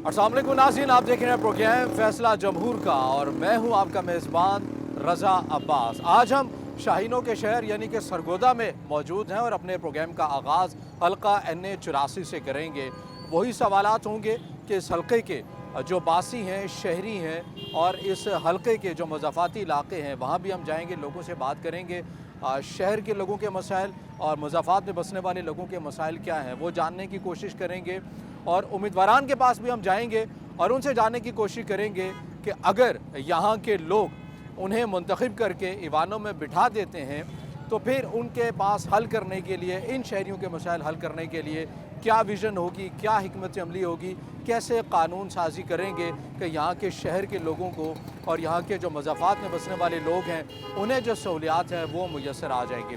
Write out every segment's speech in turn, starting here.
अस्सलाम वालेकुम नाज़रीन, आप देख रहे हैं प्रोग्राम फैसला जमहूर का और मैं हूं आपका मेज़बान रज़ा अब्बास। आज हम शाहीनों के शहर यानी कि सरगोदा में मौजूद हैं और अपने प्रोग्राम का आगाज़ हल्का NA 84 से करेंगे। वही सवालात होंगे कि इस हल्के के जो बासी हैं, शहरी हैं और इस हल्के के जो मज़ाफ़ाती इलाके हैं वहाँ भी हम जाएंगे, लोगों से बात करेंगे। शहर के लोगों के मसाइल और मज़ाफ़ात में बसने वाले लोगों के मसाइल क्या हैं वो जानने की कोशिश करेंगे और उम्मीदवारान के पास भी हम जाएंगे और उनसे जानने की कोशिश करेंगे कि अगर यहाँ के लोग उन्हें मुंतखब करके ईवानों में बिठा देते हैं तो फिर उनके पास हल करने के लिए, इन शहरियों के मसाइल हल करने के लिए क्या विज़न होगी, क्या हिकमत अमली होगी, कैसे कानून साजी करेंगे कि यहाँ के शहर के लोगों को और यहाँ के जो मज़ाफ़ात में बसने वाले लोग हैं उन्हें जो सहूलियात हैं वो मुयस्सर आ जाएंगी।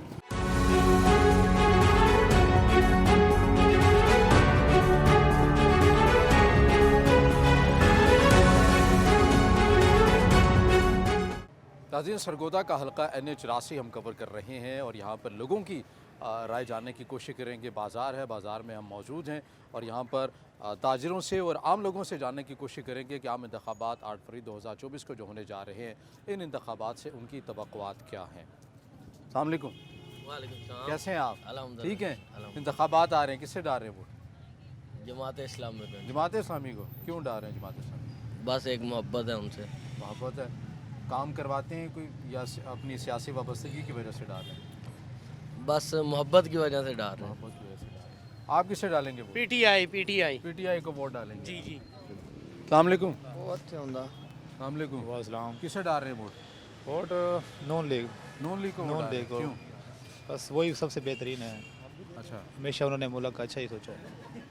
नाज़रीन, सरगोदा का हल्का NA 84 हम कवर कर रहे हैं और यहाँ पर लोगों की राय जानने की कोशिश करेंगे। बाज़ार है, बाज़ार में हम मौजूद हैं और यहाँ पर ताजिरों से और आम लोगों से जानने की कोशिश करेंगे कि आम इंतखाबात 8 फरवरी 2024 को जो होने जा रहे हैं, इन इंतखाबात से उनकी तवक्कुआत क्या हैं। अस्सलाम वालेकुम। कैसे हैं आप? ठीक हैं। इंतखाबात आ रहे हैं, किससे डाल रहे हैं वोट? जमात इस्लाम में। जमात इस्लामी को क्यों डाल रहे हैं? जमात इस्लामी बस एक मोहब्बत है उनसे। मोहब्बत है, काम करवाते हैं कोई या अपनी सियासी वाबस्तगी की वजह से डाल रहे हैं? बस मोहब्बत की वजह से डाल रहे हैं। मोहब्बत की वजह से डाल रहे हैं। आप किससे डालेंगे वोट? पीटीआई को वोट डालेंगे। जी अस्सलाम वालेकुम। बहुत अच्छा होता। अस्सलाम वालेकुम। वालेकुम। किससे डाल रहे हैं वोट? वोट नॉन लीग नून लीग को नॉन डाल रहे हैं। लीग को। क्यों? बस वही सबसे बेहतरीन है। अच्छा। हमेशा उन्होंने मुल्क का अच्छा ही सोचा है।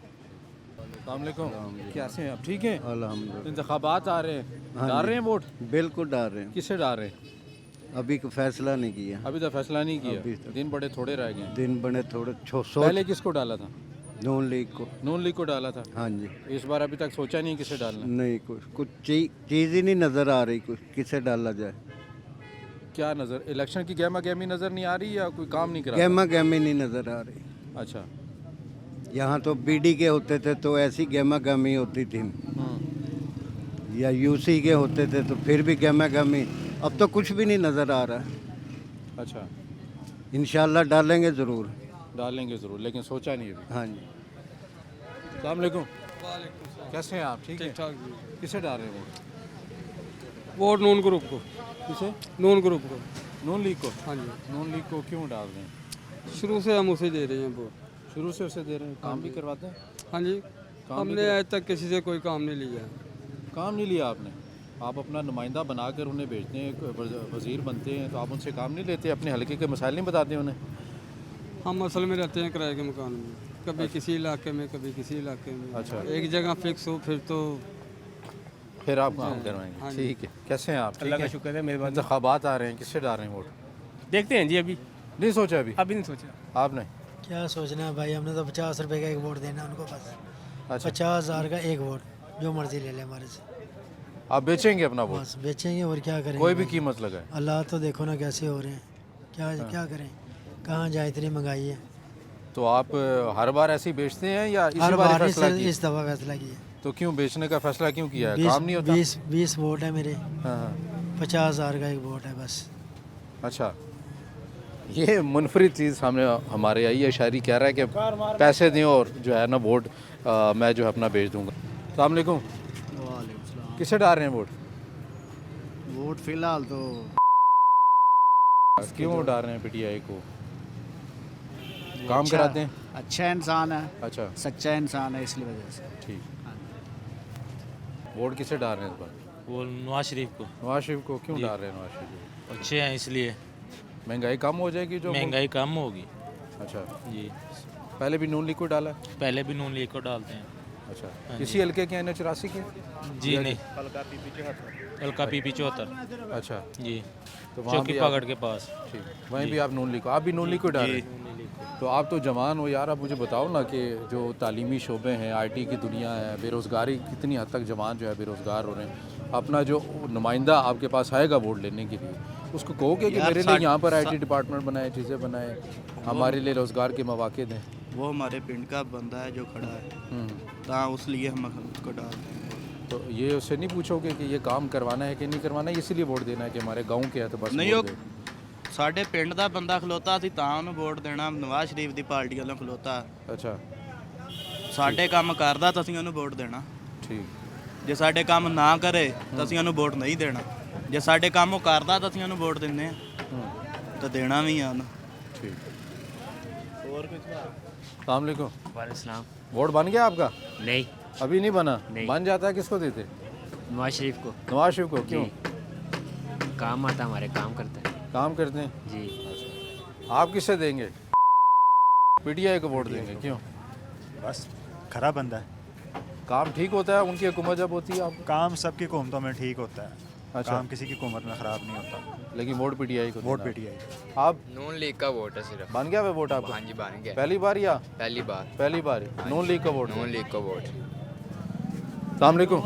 अस्सलाम वालेकुम। कैसे हैं आप? ठीक हैं। अल्हम्दुलिल्लाह। इंतखाबात आ रहे हैं, हाँ डाल जी। रहे हैं वोट? बिल्कुल डाल रहे हैं। किससे डाल रहे हैं? अभी को फैसला नहीं किया। अभी तो फैसला नहीं अभी किया, तक। दिन बड़े थोड़े रह गए। दिन बने थोड़े पहले किसको डाला था? नून लीग को। नून लीग को डाला था। हाँ जी। इस बार अभी तक सोचा नहीं किसे डालना। नहीं कुछ चीज़ ही नहीं नज़र आ रही, कुछ किसे डाला जाए। क्या नज़र, इलेक्शन की गहमा गहमी नज़र नहीं आ रही या कोई काम नहीं करा? गहमा गहमी नहीं नज़र आ रही। अच्छा। यहाँ तो BD के होते थे तो ऐसी गहमा गहमी होती थी, या UC के होते थे तो फिर भी गहमा गहमी। अब तो कुछ भी नहीं नज़र आ रहा है। अच्छा। इंशाल्लाह डालेंगे ज़रूर। डालेंगे ज़रूर, लेकिन सोचा नहीं अभी। हाँ जी। अस्सलाम वालेकुम। कैसे हैं आप? ठीक है। ठाक जी। किसे डाल रहे हैं वोट? वोट नून ग्रुप को। किसे? नून ग्रुप को। नून लीग को। हाँ जी, नून लीग को क्यों डाल रहे हैं? शुरू से हम उसे दे रहे हैं वोट। शुरू से उसे दे रहे हैं, काम भी करवाते हैं? हाँ जी, काम हमने आज तक किसी से कोई काम नहीं लिया। काम नहीं लिया आपने? आप अपना नुमाइंदा बनाकर उन्हें भेजते हैं, वज़ीर बनते हैं, तो आप उनसे काम नहीं लेते? अपने हल्के के मसाइल नहीं बताते उन्हें? हम असल में रहते हैं किराए के मकान में, कभी किसी इलाके में, कभी किसी इलाके में। अच्छा। एक जगह फिक्स हो फिर तो फिर आप काम करवाएंगे। हाँ जी। ठीक है। कैसे हैं आप? अल्लाह का ठीक है। शुक्र है, मेहरबानी। इंतखाबात आ रहे हैं, किससे डाल रहे हैं वोट? देखते हैं जी, अभी नहीं सोचा अभी नहीं सोचा। आपने? क्या सोचना है भाई, हमने तो 50 रुपए का एक वोट देना है उनको बस। अच्छा। 50,000 का एक वोट, जो मर्जी ले ले हमारे से। आप बेचेंगे अपना वोट? बस बेचेंगे और क्या करेंगे। कोई भी भाई? कीमत लगाए? अल्लाह तो देखो ना कैसे हो रहे हैं, क्या करें, कहाँ जाए, इतनी महंगाई है। तो आप हर बार ऐसे ही बेचते हैं या इसी हर बार बार फैसला किया? इस दफा फैसला किया। तो क्यों बेचने का फैसला क्यों किया है? काम नहीं होता? 20 वोट है मेरे। हाँ हाँ। 50,000 का एक वोट है बस। अच्छा। ये मुनफरिद चीज़ सामने हमारे आई है। शायरी कह रहा है कि पैसे दें और जो है ना वोट मैं जो है अपना बेच दूंगा। अस्सलाम वालेकुम। किसे डाल रहे हैं वोट? वोट फिलहाल तो क्यों डाल रहे हैं PTI को? काम कराते हैं? अच्छा इंसान है, अच्छा। सच्चा इंसान है, इसलिए वजह से। ठीक। वोट किसे डाल रहे हैं इस बार? वो नवाज शरीफ को। नवाज शरीफ को क्यों डाल रहे हैं? नवाज शरीफ को अच्छे हैं इसलिए। महंगाई कम हो जाएगी जो महंगाई कम होगी। अच्छा। जी, पहले भी नून लीग को डाला? पहले भी नून लीग को डालते हैं। अच्छा। हाँ इसी हल्के के NA 84 के? जी नहीं, हल्का PP 74। अच्छा। जी, तो वहाँ चौकी भी आप- पकड़ के पास। ठीक, वहीं भी आप नून लीग को, आप भी नून लीग को डाल रहे हैं? तो आप तो जवान हो यार, आप मुझे बताओ ना कि जो तालीमी शोबे हैं, IT की दुनिया है, बेरोज़गारी कितनी हद तक जवान जो है बेरोज़गार हो रहे हैं। अपना जो नुमाइंदा आपके पास आएगा वोट लेने के लिए, उसको कहोगे कि मेरे लिए यहाँ पर IT डिपार्टमेंट बनाए, चीज़ें बनाए, हमारे लिए रोज़गार के मौके दें? वो हमारे पिंड का बंदा है जो खड़ा है, तो उस लिए हम उसको डाल देंगे। तो ये उससे नहीं पूछोगे कि ये काम करवाना है कि नहीं करवाना है, इसीलिए वोट देना है कि हमारे गांव के है तो बस नहीं वोट वो दे। ਸਾਡੇ ਪਿੰਡ ਦਾ ਬੰਦਾ ਖਲੋਤਾ ਸੀ ਤਾਂ ਉਹਨੂੰ ਵੋਟ ਦੇਣਾ ਨਵਾਜ਼ ਸ਼ਰੀਫ ਦੀ ਪਾਰਟੀ ਵੱਲੋਂ ਖਲੋਤਾ अच्छा ਸਾਡੇ ਕੰਮ ਕਰਦਾ ਤਾਂ ਅਸੀਂ ਉਹਨੂੰ ਵੋਟ ਦੇਣਾ ठीक। ਜੇ ਸਾਡੇ ਕੰਮ ਨਾ ਕਰੇ ਤਾਂ ਅਸੀਂ ਉਹਨੂੰ ਵੋਟ ਨਹੀਂ ਦੇਣਾ ਜੇ ਸਾਡੇ ਕੰਮ ਉਹ ਕਰਦਾ ਤਾਂ ਅਸੀਂ ਉਹਨੂੰ ਵੋਟ ਦਿੰਦੇ ਆ ਤਾਂ ਦੇਣਾ ਵੀ ਆ ਉਹਨੂੰ ठीक। ਹੋਰ ਕੁਝ अस्सलाम वालेकुम। वालेकुम वोट बन गया आपका? नहीं अभी नहीं बना? नहीं। बन जाता है किसको देते? नवाज शरीफ को नवाज शरीफ को। क्यों? काम आता हमारे काम करते हैं काम करते हैं। जी। आप किससे देंगे? पीटीआई को वोट देंगे, क्यों? बस खरा बंदा है, काम ठीक होता है उनकी हुकूमत जब होती है आप? काम सबकी हुकूमतों में ठीक होता है, अच्छा। काम किसी की हुकूमत में ख़राब नहीं होता। लेकिन वोट पीटीआई को वोट देना। पीटीआई। आप नून लीग का वोट है सिर्फ। बन गया वे वोट आपका? हाँ जी बन गया, पहली बार या पहली बार। पहली बार नून लीग का वोट? नून लीग का वोट। अस्सलाम वालेकुम।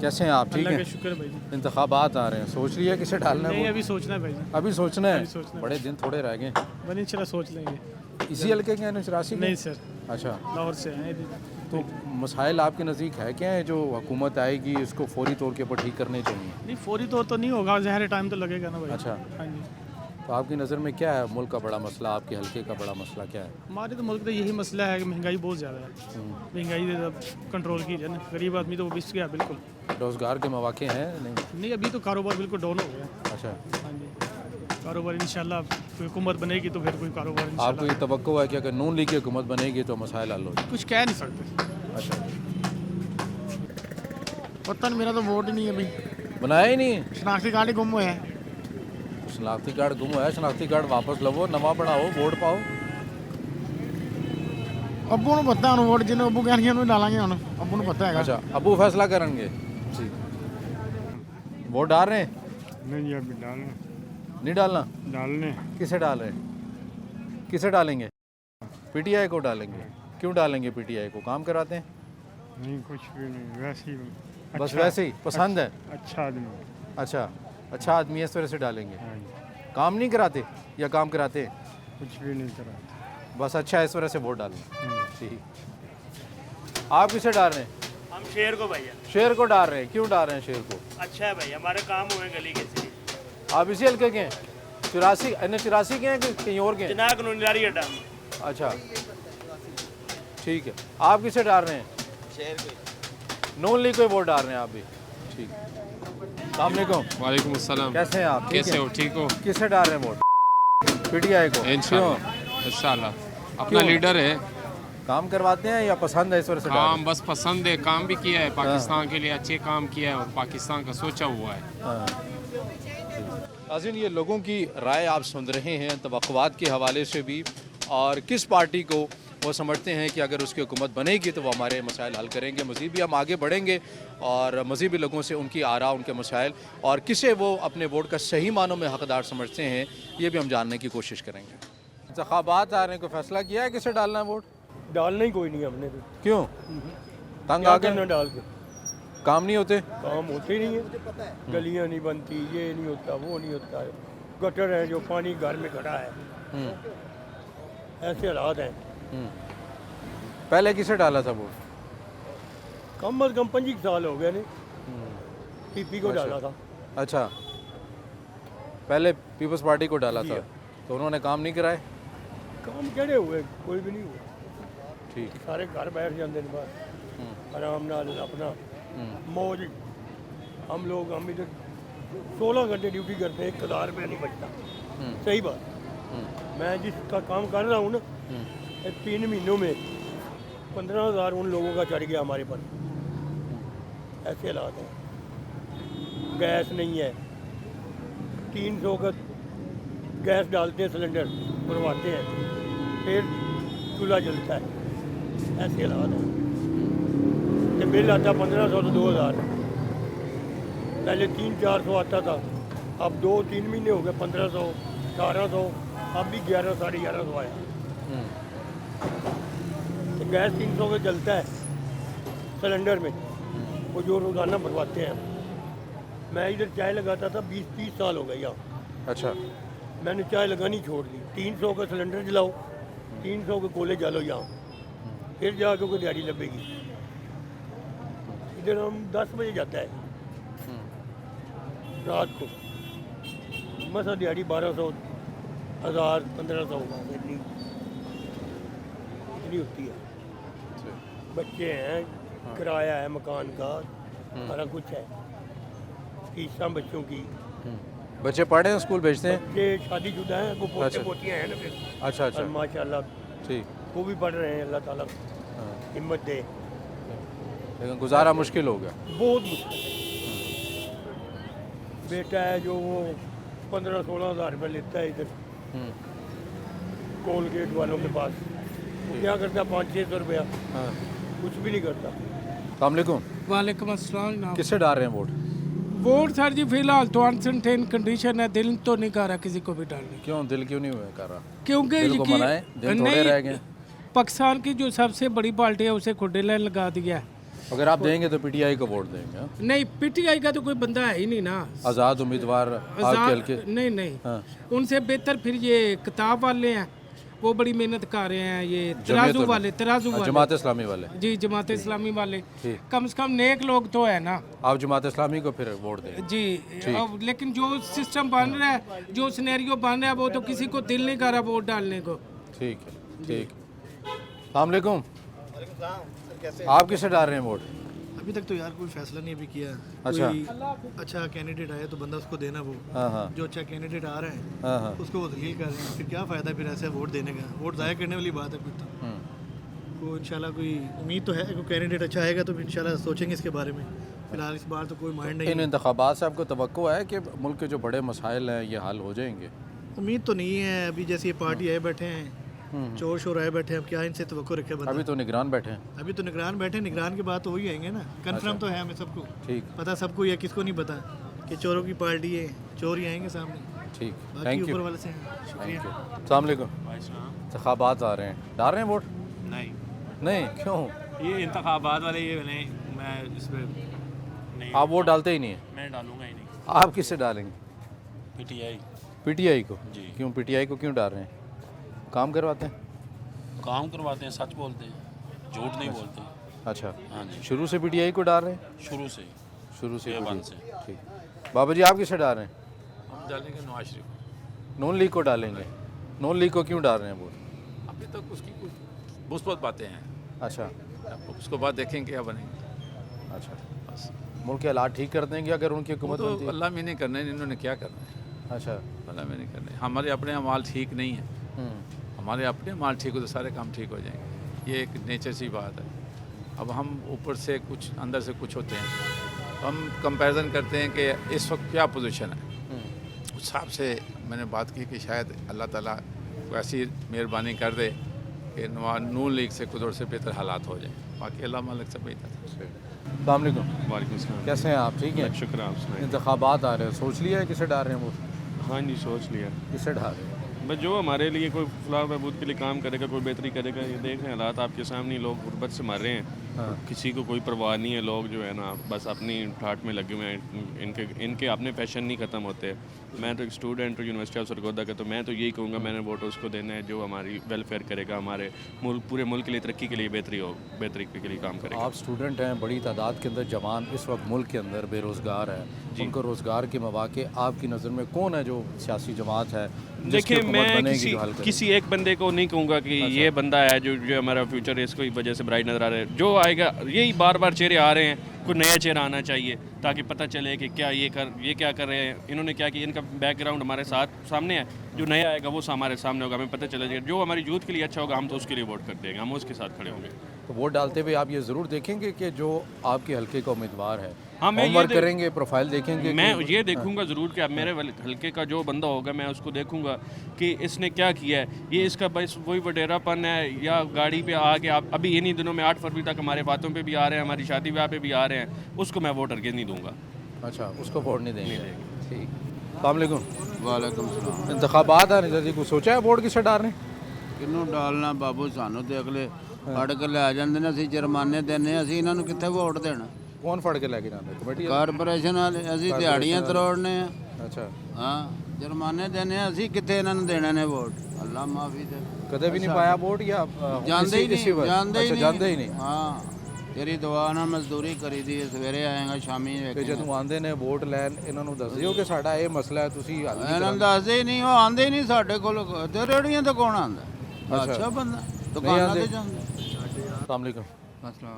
कैसे हैं आप? ठीक हैं? शुक्र भाई। इंतखाबात आ रहे हैं, सोच लिया किसे डालना है? अभी सोचना है भाई, अभी सोचना है। सोचना है। बड़े दिन थोड़े रह गए। बनी चला सोच लेंगे। इसी हल्के के हैं 84 के? नहीं सर, अच्छा। लाहौर से हैं। तो मसाइल आपके नज़दीक है क्या है जो हुकूमत आएगी इसको फौरी तौर के ऊपर ठीक करने चाहिए? नहीं फौरी तौर तो नहीं होगा, ज़हर टाइम तो लगेगा ना भाई। अच्छा। हाँ जी। तो आपकी नज़र में क्या है मुल्क का बड़ा मसला, आपके हल्के का बड़ा मसला क्या है? हमारे तो मुल्क का यही मसला है कि महंगाई बहुत ज़्यादा है। महंगाई कंट्रोल की जाए ना, गरीब आदमी तो वो बिस गया बिल्कुल। रोज़गार के मौके हैं नहीं? नहीं अभी तो कारोबार बिल्कुल डाउन हो गया। अच्छा। हाँ जी, कारोबार इंशाल्लाह कोई हुकूमत बनेगी तो फिर कोई कारोबार आपको इंशाल्लाह। ये तवक्को है कि अगर नून लीग की हुकूमत बनेगी तो मसाइल हल हो जाए? कुछ कह नहीं सकते। अच्छा। पता नहीं, मेरा तो वोट ही नहीं है भाई, बनाया ही नहीं? शनाख्ती कार्ड ही गुम हुआ है। शनाख्ती कार्ड गुम हुआ है, शनाख्ती कार्ड वापस लवो, नवा बनाओ, वोट पाओ। अबू ਨੂੰ पता है वोट जिन्हें अबू कहने उन्हें डालेंगे हम, अबू ਨੂੰ पता है। अच्छा, अबू फैसला करेंगे। वोट डाल रहे हैं? नहीं अभी डालना नहीं डालना? डालने किसे डाल रहे हैं? किसे डालेंगे? पीटीआई को डालेंगे। क्यों डालेंगे पीटीआई को? काम कराते हैं? नहीं कुछ भी नहीं, वैसे ही बस वैसे ही पसंद है? अच्छा आदमी। अच्छा, अच्छा आदमी है, इस वजह से डालेंगे। काम नहीं कराते या काम कराते हैं? कुछ भी नहीं करा। बस अच्छा है, इस वजह से वोट डालें। ठीक। आप किसे डाल रहे हैं? हम शेर को भैया। शेर को डाल रहे हैं। क्यों डाल रहे हैं शेर को? अच्छा है भाई, हमारे काम हुए गली के से। आप इसी हल्के के हैं? 84 के हैं कि कहीं और के हैं? जना कानूनी अड्डा। अच्छा ठीक है। आप किसे डाल रहे हैं? शेर को। नून लीग को वोट डाल रहे हैं आप भी? ठीक। अस्सलाम वालेकुम। वालेकुम अस्सलाम। कैसे हैं आप? कैसे हो? ठीक हो? किसे डाल रहे हैं वोट? पीटीआई को। इंशाल्लाह अपना क्यों? लीडर है। काम करवाते हैं या पसंद है इस वजह से डाल रहे काम बस पसंद है, काम भी किया है पाकिस्तान के लिए, अच्छे काम किया है और पाकिस्तान का सोचा हुआ है। हैं? नाज़रीन, ये लोगों की राय आप सुन रहे हैं तवक्कुआत के हवाले से भी, और किस पार्टी को वो समझते हैं कि अगर उसकी हुकूमत बनेगी तो वो हमारे मसाइल हल करेंगे। मज़ीद भी हम आगे बढ़ेंगे और मज़ीद भी लोगों से उनकी आरा, उनके मसाइल और किसे वो अपने वोट का सही मानों में हकदार समझते हैं, ये भी हम जानने की कोशिश करेंगे। इंतखाबात आ रहे हैं, कोई फैसला किया है किसे डालना है वोट? डालना ही कोई नहीं हमने तो। क्यों? तंग आ गए? डाल के काम नहीं होते? काम होते ही नहीं है, गलियां नहीं बनती, ये नहीं होता, वो नहीं होता है, गटर है जो पानी घर में खड़ा है, ऐसे हालात हैं। पहले किसे डाला था वोट? कम अज कम 25 साल हो गए ने पीपी को डाला था। अच्छा, पहले पीपल्स पार्टी को डाला था, तो उन्होंने काम नहीं कराए? काम केड़े हुए? कोई भी नहीं हुआ। ठीक। सारे घर बैठ जाते हैं बाहर आराम नाल अपना मौज। हम लोग हम इधर 16 घंटे ड्यूटी करते हैं, 1000 रुपया नहीं बचता। सही बात। मैं जिसका काम कर रहा हूँ ना, 3 महीनों में 15,000 उन लोगों का चढ़ गया हमारे पर। ऐसे हालात हैं। गैस नहीं है, 300 का गैस डालते हैं, सिलेंडर भरवाते हैं, फिर चूल्हा जलता है। ऐसे हालात हैं। जब बिल आता 1500 तो 2000, पहले 300-400 आता था, अब 2-3 महीने हो गए 1500, 1800, अब भी 1100 साढ़े 1100 आया। तो गैस 300 का जलता है सिलेंडर में, वो जो रोज़ाना भरवाते हैं। मैं इधर चाय लगाता था, 20-30 साल हो गए यहाँ। अच्छा। मैंने चाय लगानी छोड़ दी। 300 का सिलेंडर जलाओ, 300 के कोले जलो यहाँ, फिर जाके कोई दिहाड़ी लगेगी। इधर हम 10 बजे जाता है रात को, मसा दिहाड़ी 1200 1000 1500 इतनी होती है। बच्चे हैं, किराया है मकान का, सारा कुछ है, फीसां बच्चों की। बच्चे पढ़ रहे हैं, स्कूल भेजते हैं? बच्चे शादीशुदा हैं, वो पोते पोतियाँ हैं ना फिर। अच्छा अच्छा, और माशाल्लाह ठीक। वो भी पढ़ रहे हैं, अल्लाह ताला हिम्मत दे। लेकिन गुजारा मुश्किल हो गया। बहुत मुश्किल है। बेटा है जो वो 15-16 हज़ार रुपये लेता है इधर कोलगेट वालों के पास, वो क्या करता है 500-600 रुपया, कुछ भी नहीं करता। अस्सलामुअलैकुम। वालेकुम अस्सलाम जनाब। किससे डाल रहे हैं वोट? वोट सर जी फिलहाल तो अनसर्टेन कंडीशन है, दिल तो नहीं कर रहा किसी को भी डालने, क्यों दिल क्यों नहीं हुआ कर रहा? क्योंकि दिल को मनाए, दिल थोड़े रह गए। पाकिस्तान की जो सबसे बड़ी पार्टी है उसे खुडे लाइन लगा दिया है। अगर आप देंगे तो पीटीआई को वोट देंगे? हाँ? नहीं, पीटीआई का तो कोई बंदा है ही नहीं ना। आज़ाद उम्मीदवार आपके हल्के? नहीं हाँ। उनसे बेहतर फिर ये किताब वाले हैं, वो बड़ी मेहनत कर रहे हैं, ये तराजू वाले जमात इस्लामी वाले। जी जमात इस्लामी वाले, कम से कम नेक लोग तो है ना। आप जमात इस्लामी को फिर वोट दें? जी अब लेकिन जो सिस्टम बन रहा है, जो सिनेरियो बन रहा है, वो तो किसी को दिल नहीं कर रहा वोट डालने को। ठीक है, ठीक। अस्सलाम वालेकुम। आप किसे डाल रहे हैं वोट? अभी तक तो यार कोई फैसला नहीं अभी किया। अच्छा। कोई अच्छा कैंडिडेट आया तो बंदा उसको देना, वो हाँ हाँ जो अच्छा कैंडिडेट आ रहा है हाँ हाँ। उसको वो दलील कर रहे हैं, फिर क्या फ़ायदा फिर ऐसे वोट देने का, वोट ज़ाया करने वाली बात है फिर तो। तो इंशाल्लाह कोई उम्मीद तो है कि कैंडिडेट अच्छा आएगा तो इंशाल्लाह सोचेंगे इसके बारे में। फिलहाल इस बार तो कोई माइंड नहीं इन इंतखाबात से आपको तवक्को है कि मुल्क के जो बड़े मसाइल हैं ये हल हो जाएंगे? उम्मीद तो नहीं है अभी, जैसे ये पार्टी आए बैठे हैं, चोर शोर आए बैठे हैं, अब क्या इनसे तवक्को रखे बंदा? अभी तो निगरान बैठे हैं। अभी तो निगरान बैठे, निगरान के बाद तो वही आएंगे ना। कन्फर्म तो है हमें सबको, ठीक पता सबको, या किसको नहीं पता कि चोरों की पार्टी है, चोर ही आएंगे सामने। ठीक, बाकी थैंक ऊपर यू, वाले से हैं। Thank you. अस्सलाम वालेकुम। इंतखाबात आ रहे हैं, डाल रहे हैं वोट? नहीं नहीं, क्यों? ये इंतखाबात वाले ये नहीं, मैं इस पर नहीं, आप वोट डालते ही नहीं है? मैं डालूंगा ही नहीं। आप किससे डालेंगे? पीटीआई। पीटीआई को? जी। क्यों पीटीआई को क्यों डाल रहे हैं? काम करवाते हैं? काम करवाते हैं, सच बोलते हैं, झूठ नहीं बोलते। अच्छा, हाँ जी, शुरू से पीटीआई को डाल रहे हैं? शुरू से। शुरू से देवबंद PTI। से। ठीक। बाबा जी आप किसे डाल रहे हैं? हम डालेंगे नवाज शरीफ। नून लीग को डालेंगे? नून लीग को क्यों डाल रहे हैं वोट? अभी तक उसकी कुछ बहुत बातें हैं, अच्छा उसको बाद देखेंगे क्या बनेंगे। अच्छा, बस मुल्क के हालात ठीक कर देंगे अगर उनकी हुकूमत बनती है? अल्लाह में नहीं करना है, इन्होंने क्या करना है, अच्छा। अल्लाह में नहीं करना है। हमारे अपने अमाल ठीक नहीं है, हमारे अपने अमाल ठीक हो तो सारे काम ठीक हो जाएंगे, ये एक नेचर सी बात है। अब हम ऊपर से कुछ अंदर से कुछ होते हैं, हम कंपैरिजन करते हैं कि इस वक्त क्या पोजीशन है, उस हिसाब से मैंने बात की कि शायद अल्लाह ताला को ऐसी मेहरबानी कर दे कि नून लीग से कुछ और से बेहतर हालात हो जाए, बाकी अल्लाह मालिक से बेहतर। अस्सलाम वालेकुम। वालेकुम सलाम। कैसे हैं आप? ठीक हैं? शुक्र आप सुनाइए। इंतखाबात आ रहे हैं, सोच लिया है किसे डाल रहे हैं वोट? हाँ जी सोच लिया। किसे डाल रहे हैं? बस जो हमारे लिए कोई फलाह बहबूद के लिए काम करेगा, कोई बेहतरी करेगा। ये देख रहे हैं हालात आपके सामने, लोग गुर्बत से मर रहे हैं, किसी को कोई परवाह नहीं है। लोग जो है ना बस अपनी ठाट में लगे हुए हैं, इनके अपने पैशन नहीं ख़त्म होते। मैं तो एक स्टूडेंट हूँ यूनिवर्सिटी ऑफ सरगोदा का, तो मैं तो यही कहूँगा मैंने वोट उसको देना है जो हमारी वेलफेयर करेगा, हमारे मुल्क पूरे मुल्क के लिए तरक्की के लिए बेहतरी के लिए काम करेगा। आप स्टूडेंट हैं, बड़ी तादाद के अंदर जवान इस वक्त मुल्क के अंदर बेरोज़गार है, उनको रोज़गार के मौके आपकी नज़र में कौन है जो सियासी जमात है? देखिए मैं किसी एक बंदे को नहीं कहूँगा कि ये बंदा है जो हमारा फ्यूचर है इसको वजह से ब्राइट नज़र आ रहा है। जो आएगा, यही बार बार चेहरे आ रहे हैं, कोई नया चेहरा आना चाहिए ताकि पता चले कि क्या ये क्या कर रहे हैं, इन्होंने क्या किया, इनका बैकग्राउंड हमारे सामने है। जो नया आएगा वो हमारे सामने होगा, हमें पता चला जाएगा। जो हमारी यूथ के लिए अच्छा होगा हम तो उसके लिए वोट कर देंगे, हम उसके साथ खड़े होंगे। तो वोट डालते हुए आप ये ज़रूर देखेंगे कि जो आपके हल्के का उम्मीदवार है, हाँ मैं होमवर्क करेंगे, प्रोफाइल देखेंगे? मैं ये देखूंगा ज़रूर कि अब मेरे हल्के का जो बंदा होगा मैं उसको देखूंगा कि इसने क्या किया है। ये इसका बस वही वडेरापन है या गाड़ी पे आके आप अभी इन्हीं दिनों में 8 फरवरी तक हमारे बातों पे भी आ रहे हैं, हमारी शादी ब्याह पे भी आ रहे हैं, उसको मैं वोट करके नहीं दूंगा। अच्छा, उसको वोट नहीं देंगे? ठीक। अस्सलाम वालेकुम। वालेकुम सलाम। इंतखाबात आ रहे हैं, कुछ सोचा है वोट किसे डाल रहे हैं? किन्नू डालना बाबू, सानू तो अगले फड़ के लै जाते हैं, असीं जुर्माने देने, असीं इन्हां नूं कित्थे वोट देना? कौन फड़ के लेके जाते? कमेटी? कारपोरेशन वाले। असीं दिहाड़ियां तरोड़ने हैं। अच्छा, हाँ जुर्माने देने, असीं कित्थे इन्हां नूं देने ने वोट? अल्लाह माफी दे। कदे भी नहीं पाया वोट या जानते ही नहीं, जानते ही नहीं। जानते ही नहीं? हाँ तेरी दुआ ना मजदूरी करी दी सवेरे आएगा शामी ਤੇ ਜਦੋਂ ਆਉਂਦੇ ਨੇ ਵੋਟ ਲੈਣ ਇਹਨਾਂ ਨੂੰ ਦੱਸ ਦਿਓ ਕਿ ਸਾਡਾ ਇਹ ਮਸਲਾ ਹੈ ਤੁਸੀਂ ਹੱਲ ਨਹੀਂ ਇਹਨਾਂ ਨੂੰ ਦੱਸਦੇ ਹੀ ਨਹੀਂ, ਉਹ ਆਂਦੇ ਹੀ ਨਹੀਂ ਸਾਡੇ ਕੋਲ। ਤੇ ਰੇੜੀਆਂ ਤੇ ਕੌਣ ਆਂਦਾ? ਅੱਛਾ ਬੰਦਾ ਦੁਕਾਨਾਂ ਤੇ ਜਾਂਦਾ। अस्सलाम वालेकुम,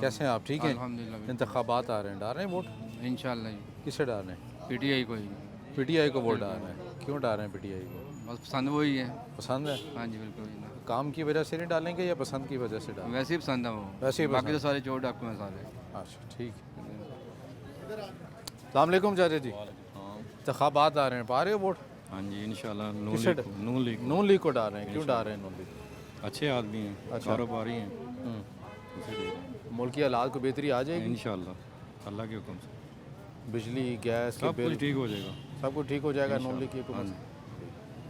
कैसे हैं आप? ठीक हैं? अल्हम्दुलिल्लाह। इंतखाबात आ रहे हैं, डाल रहे हैं वोट? इंशाल्लाह जी, किसे डाल रहे हैं? पीटीआई को ही। पीटीआई को वोट डाल रहे हैं? क्यों डाल रहे हैं पीटीआई को? बस पसंद वही है। पसंद है? हाँ जी बिल्कुल। काम की वजह से नहीं डालेंगे या पसंद की वजह से डालेंगे? वैसे ही पसंद है वो, वैसे ही बाकी पसंद। तो सारे चोर डाकू हैं सारे। अच्छा ठीक है। अस्सलाम वालेकुम चाचा जी, इंतखाबात आ रहे हैं, पा रहे हो वोट? हाँ जी इंशाल्लाह। किसे नून लीग नून लीग को डाल रहे हैं? क्यों डाल रहे हैं नून लीग? अच्छे आदमी हैं, अच्छा। कारोबारी हैं, उसे दे रहे हैं मुल्क की हालात को बेहतरी आ जाएगी इंशाल्लाह अल्लाह के हुक्म से। बिजली गैस के सब बिल कुछ ठीक हो जाएगा। सब कुछ ठीक हो जाएगा नून लीग की हुकूमत से।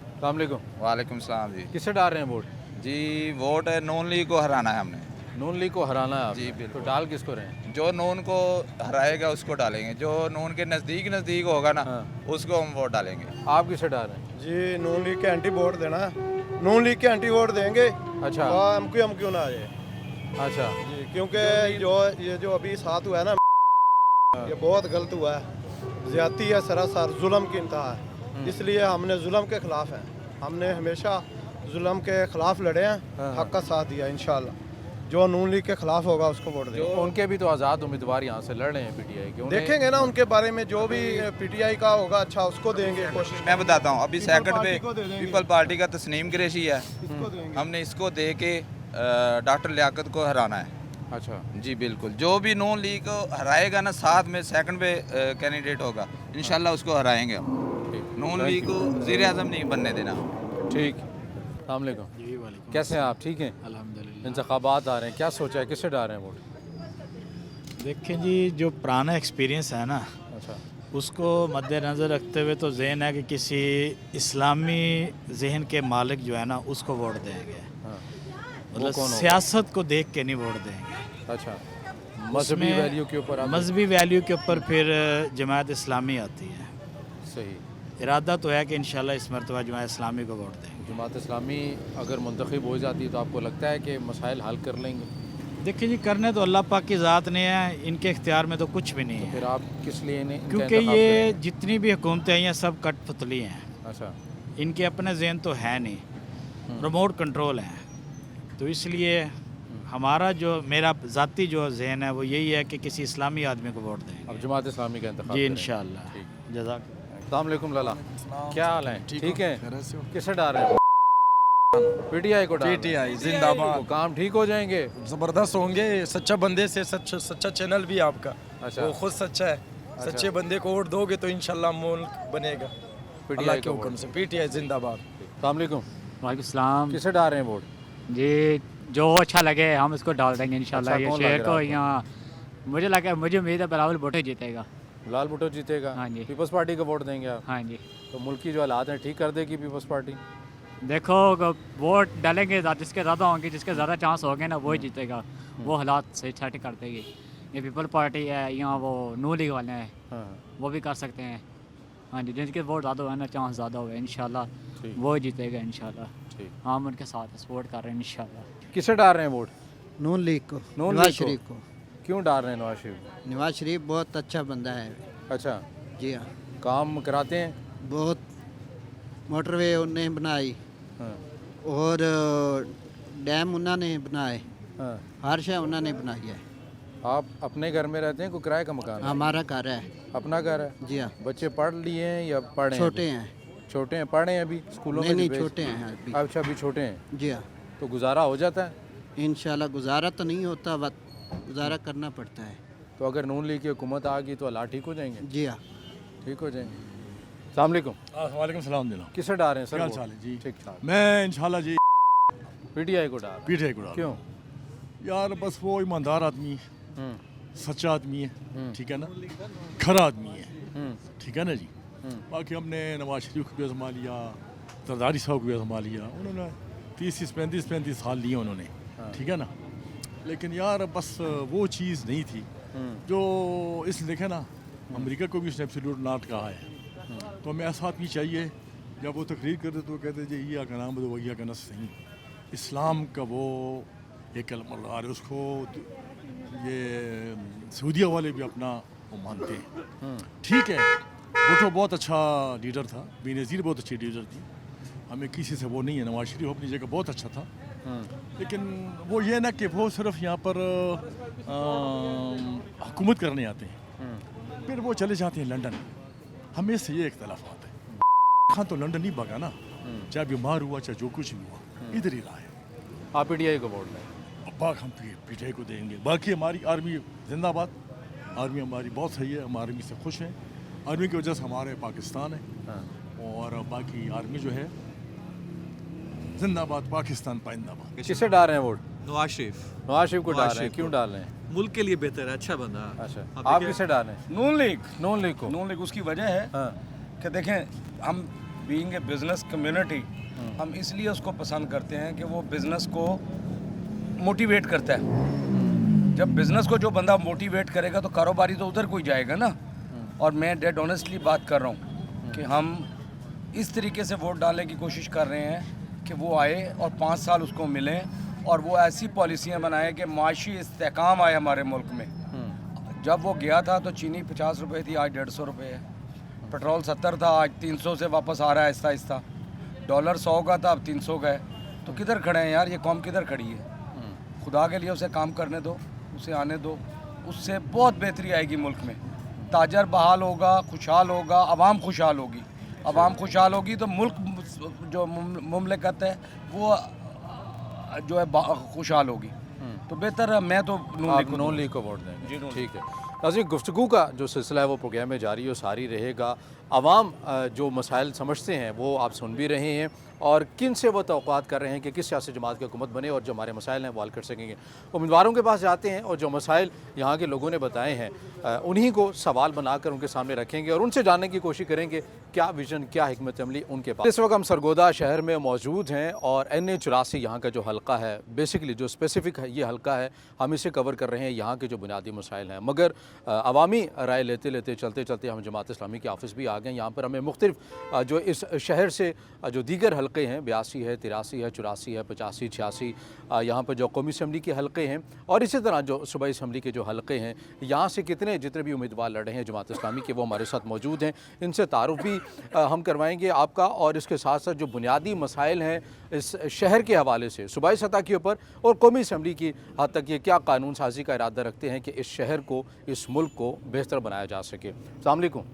अस्सलाम वालेकुम, वालेकुम सलाम जी। किसे डाल रहे हैं वोट? जी वोट है नून लीग को हराना है हमने। नून लीग को हराना है आप? जी, बिल्कुल। तो डाल किसको रहे हैं? जो नून को हराएगा उसको डालेंगे, जो नून के नज़दीक होगा ना उसको हम वोट डालेंगे। आप किसे डाल रहे हैं? जी नून लीग के एंटी वोट देना है, नून लीग के एंटी वोट देंगे। अच्छा हम क्यों ना आ जाए अच्छा जी, क्योंकि ये जो अभी साथ हुआ है ना, ये बहुत गलत हुआ है, ज़्यादती है, सरासर जुल्म की इंतहा है। इसलिए हमने जुल्म के ख़िलाफ़ हैं, हमने हमेशा जुल्म के ख़िलाफ़ लड़े हैं, हक़ का साथ दिया। इंशाल्लाह जो नून लीग के ख़िलाफ़ होगा उसको वोट देंगे। उनके भी तो आज़ाद उम्मीदवार यहाँ से लड़ रहे हैं पीटीआई के, देखेंगे ना उनके बारे में, जो भी पीटीआई का होगा अच्छा उसको देंगे कोशिश। मैं बताता हूँ, अभी सेकंड पे को दे देंगे। पीपल पार्टी का तस्नीम कुरैशी है, इसको देंगे। हमने इसको दे के डॉक्टर लियाकत को हराना है। अच्छा जी बिल्कुल, जो भी नून लीग को हराएगा ना, साथ में सेकंड पे कैंडिडेट होगा, इंशाल्लाह उसको हराएंगे हम। नून लीग को वज़ीर आज़म नहीं बनने देना। ठीक। अस्सलाम वालेकुम जी वालेकुम। कैसे हैं आप? ठीक हैं? अल्हम्दुलिल्लाह। इंतखाबात आ रहे हैं, क्या सोचा है, किसे डाल रहे हैं वोट? देखें जी, जो पुराना एक्सपीरियंस है ना, अच्छा उसको मद्देनज़र रखते हुए तो जहन है कि किसी इस्लामी जहन के मालिक जो है ना उसको वोट देंगे। हाँ। मतलब कौन होगा? सियासत को देख के नहीं वोट देंगे। अच्छा मजहबी उसमें वैल्यू के ऊपर आप- मजहबी वैल्यू के ऊपर फिर जमात इस्लामी आती है। सही। इरादा तो है कि इंशाल्लाह इस मरतबा जमात इस्लामी को वोट देंगे। जमात इस्लामी अगर मुंतखब हो जाती है तो आपको लगता है कि मसाइल हल कर लेंगे? देखिए जी, करने तो अल्लाह पाक की ज़ात ने है, इनके इख्तियार में तो कुछ भी नहीं है। फिर आप किस लिए इन्हें इनका क्योंकि इंतखाब ये करेंगे? जितनी भी हुकूमतें आई हैं सब कठपुतली हैं, अच्छा इनके अपने जहन तो है नहीं, रिमोट कंट्रोल है। तो इसलिए हमारा जो मेरा ज़ाती जो जहन है वो यही है कि किसी इस्लामी आदमी को वोट दें। अब जमात इस्लामी का इंतखाब जी करेंगे। इंशाल्लाह। ठीक। जज़ाक। अस्सलाम वालेकुम लाला, क्या हाल है? ठीक है? किसे डाल रहे हैं? पीटीआई को डाल रहे हैं? पीटीआई जिंदाबाद। तो काम ठीक हो जाएंगे? ज़बरदस्त होंगे, सच्चा बंदे से सच्चा चैनल भी आपका, अच्छा वो खुद सच्चा है। सच्चे बंदे को वोट दोगे तो इंशाल्लाह मुल्क बनेगा अल्लाह के हुक्म से। पीटीआई जिंदाबाद। अस्सलाम वालेकुम, वालेकुम सलाम किसे डाल रहे हैं वोट? जी, जो अच्छा लगे हम उसको डाल देंगे इंशाल्लाह। अच्छा, ये कौन लग शहर रहा को है यहाँ मुझे लगा, मुझे उम्मीद है बिलावल भुट्टो जीतेगा। लाल भुट्टो जीतेगा? हाँ जी। पीपल्स पार्टी को वोट देंगे आप? हाँ जी। तो मुल्क की जो हालात हैं ठीक कर देगी पीपल्स पार्टी? देखो वोट डालेंगे जिसके ज़्यादा होंगे, जिसके ज़्यादा चांस होंगे ना वही जीतेगा, वो हालात से सेट कर देगी। ये पीपल पार्टी है, यहाँ वो नू लीग वाले हैं, हाँ वो भी कर सकते हैं। हाँ जी, जिनके वोट ज़्यादा हुए ना, चांस ज़्यादा हुए, इंशाल्लाह ठीक। वो जीतेगा इंशाल्लाह। ठीक। हम उनके साथ सपोर्ट कर रहे हैं इंशाल्लाह। किसे डाल रहे हैं वोट? नून लीग को, नून नवाज लीग को? शरीफ को। क्यों डाल रहे हैं नवाज शरीफ? नवाज शरीफ बहुत अच्छा बंदा है। अच्छा, जी हाँ, काम कराते हैं? बहुत मोटरवे उन्होंने बनाई हाँ और डैम उन्होंने बनाए, हाँ। हर शय उन्होंने बनाई है। आप अपने घर में रहते हैं, कोई किराए का मकान है? हमारा घर है। अपना घर है? जी हाँ। बच्चे पढ़ लिए हैं या पढ़े हैं छोटे अभी? हैं। छोटे हैं, पढ़े हैं अभी स्कूलों नहीं में? नहीं, भेज- छोटे हैं अभी। अच्छा, अभी छोटे हैं, जी हाँ। तो गुजारा हो जाता है? इंशाल्लाह गुजारा तो नहीं होता, बट गुजारा करना पड़ता है। तो अगर नून लीग की हुकूमत आ गई तो हालात ठीक हो जाएंगे? जी हाँ। ठीक हो जाएंगे। अस्सलाम वालेकुम, वालेकुम सलाम जनाब। किसे डाल रहे हैं सर? क्या वोट? हाल है जी? ठीक ठाक। मैं इंशाल्लाह जी पीटीआई को डाल रहे हैं। पीटीआई को डाल। क्यों? यार बस वो ईमानदार आदमी है, हम्म, सच्चा आदमी है, ठीक है ना, खरा आदमी है, हम्म, ठीक है ना जी। बाकी हमने नवाज शरीफ को भी आजमा लिया, जरदारी साहब को भी आजमा लिया, उन्होंने 30-35 साल लिए उन्होंने, ठीक है ना। लेकिन यार बस वो चीज़ नहीं थी जो इस देखे ना, अमेरिका को भी उसने एब्सोल्यूट नॉट कहा है। तो हमें ऐसा आदमी चाहिए, जब वो तकरीर करते तो कहते जी या का नाम दो या का नस नहीं, इस्लाम का वो एक कलमा लगा रहे, उसको ये सऊदीया वाले भी अपना वो मानते हैं। ठीक है, भुट्टो बहुत अच्छा लीडर था, बेनज़ीर बहुत अच्छी लीडर थी, हमें किसी से वो नहीं है। नवाज शरीफ अपनी जगह बहुत अच्छा था, लेकिन वो ये ना कि वो सिर्फ यहाँ पर हुकूमत करने आते हैं, फिर वो चले जाते हैं लंदन। हमें से ये इख्तलाफात है। खान तो लंदन नहीं भागा ना, चाहे बीमार हुआ चाहे जो कुछ भी हुआ, इधर ही रहा है। आप पीटीआई को वोट दें? बाग हम पीटीआई को देंगे। बाकी हमारी आर्मी जिंदाबाद, आर्मी हमारी बहुत सही है, हम आर्मी से खुश हैं। आर्मी की वजह से हमारे पाकिस्तान है, और बाकी आर्मी जो है जिंदाबाद, पाकिस्तान पाइंदाबाद। किसे डाल रहे हैं वोट? नवाज शरीफ। नवाज शरीफ को डाल रहे हैं, क्यों डाल रहे हैं? मुल्क के लिए बेहतर है, अच्छा बंदा। अच्छा, आप किसे डाल रहे हैं? नून लीग। नून लीग को? नून लीग उसकी वजह है कि देखें, हम बीइंग ए बिजनेस कम्युनिटी, हम इसलिए उसको पसंद करते हैं कि वो बिजनेस को मोटिवेट करता है। जब बिजनेस को जो बंदा मोटिवेट करेगा तो कारोबारी तो उधर कोई जाएगा ना। और मैं डेड ऑनेस्टली बात कर रहा हूँ कि हम इस तरीके से वोट डालने की कोशिश कर रहे हैं कि वो आए और 5 साल उसको मिलें, और वो ऐसी पॉलिसियाँ बनाए कि माशी इस्तेकाम आए हमारे मुल्क में। जब वो गया था तो चीनी 50 रुपये थी, आज 150 रुपये है। पेट्रोल 70 था, आज 300 से वापस आ रहा है आहिस्ता आहिस्ता। डॉलर 100 का था, अब 300 का है। तो किधर खड़े हैं यार, ये कौम किधर खड़ी है? खुदा के लिए उसे काम करने दो, उसे आने दो, उससे बहुत बेहतरी आएगी मुल्क में। ताजर बहाल होगा, खुशहाल होगा, आवाम खुशहाल होगी। आवाम खुशहाल होगी तो मुल्क जो मुमलिकत है वो जो है खुशहाल होगी। तो बेहतर मैं तो नून लीग को वोट देंगे। ठीक है नाज़रीन, गुफ्तगू का जो सिलसिला है वो प्रोग्राम में जारी और सारी रहेगा। आवाम जो मसाइल समझते हैं वो आप सुन भी रहे हैं, और किन से वो तवक़्क़ात कर रहे हैं कि किस सियासी जमात की हुकूमत बने और जो हमारे मसाइल हैं वो हल कर सकेंगे। उम्मीदवारों के पास जाते हैं और जो मसाइल यहाँ के लोगों ने बताए हैं उन्हीं को सवाल बनाकर उनके सामने रखेंगे और उनसे जानने की कोशिश करेंगे क्या विजन, क्या हिकमत अमली उनके पास। इस वक्त हम सरगोदा शहर में मौजूद हैं और NA84 यहाँ का जो हल्का है, बेसिकली जो स्पेसिफ़िक है ये हल्का है, हम इसे कवर कर रहे हैं। यहाँ के जो बुनियादी मसाइल हैं, मगर अवामी राय लेते लेते चलते चलते हम जमात इस्लामी के ऑफिस भी आ गए। यहाँ पर हमें मुख्तलिफ जो इस शहर से जो दीगर हल्के हैं, 82 है, 83 है, 84 है, 85, 86, यहाँ पर जो कौमी असम्बली के हल्के हैं और इसी तरह जो सूबाई असम्बली के जो हल्के हैं, यहाँ से जितने भी उम्मीदवार लड़ रहे हैं जमात इस्लामी के, वो हमारे साथ मौजूद हैं। इनसे तारुफ भी हम करवाएंगे आपका, और इसके साथ साथ जो बुनियादी मसाइल हैं इस शहर के हवाले से सूबाई सतह के ऊपर और कौमी असम्बली की हद तक ये क्या कानून साजी का इरादा रखते हैं कि इस शहर को, इस मुल्क को बेहतर बनाया जा सके। अस्सलाम वालेकुम।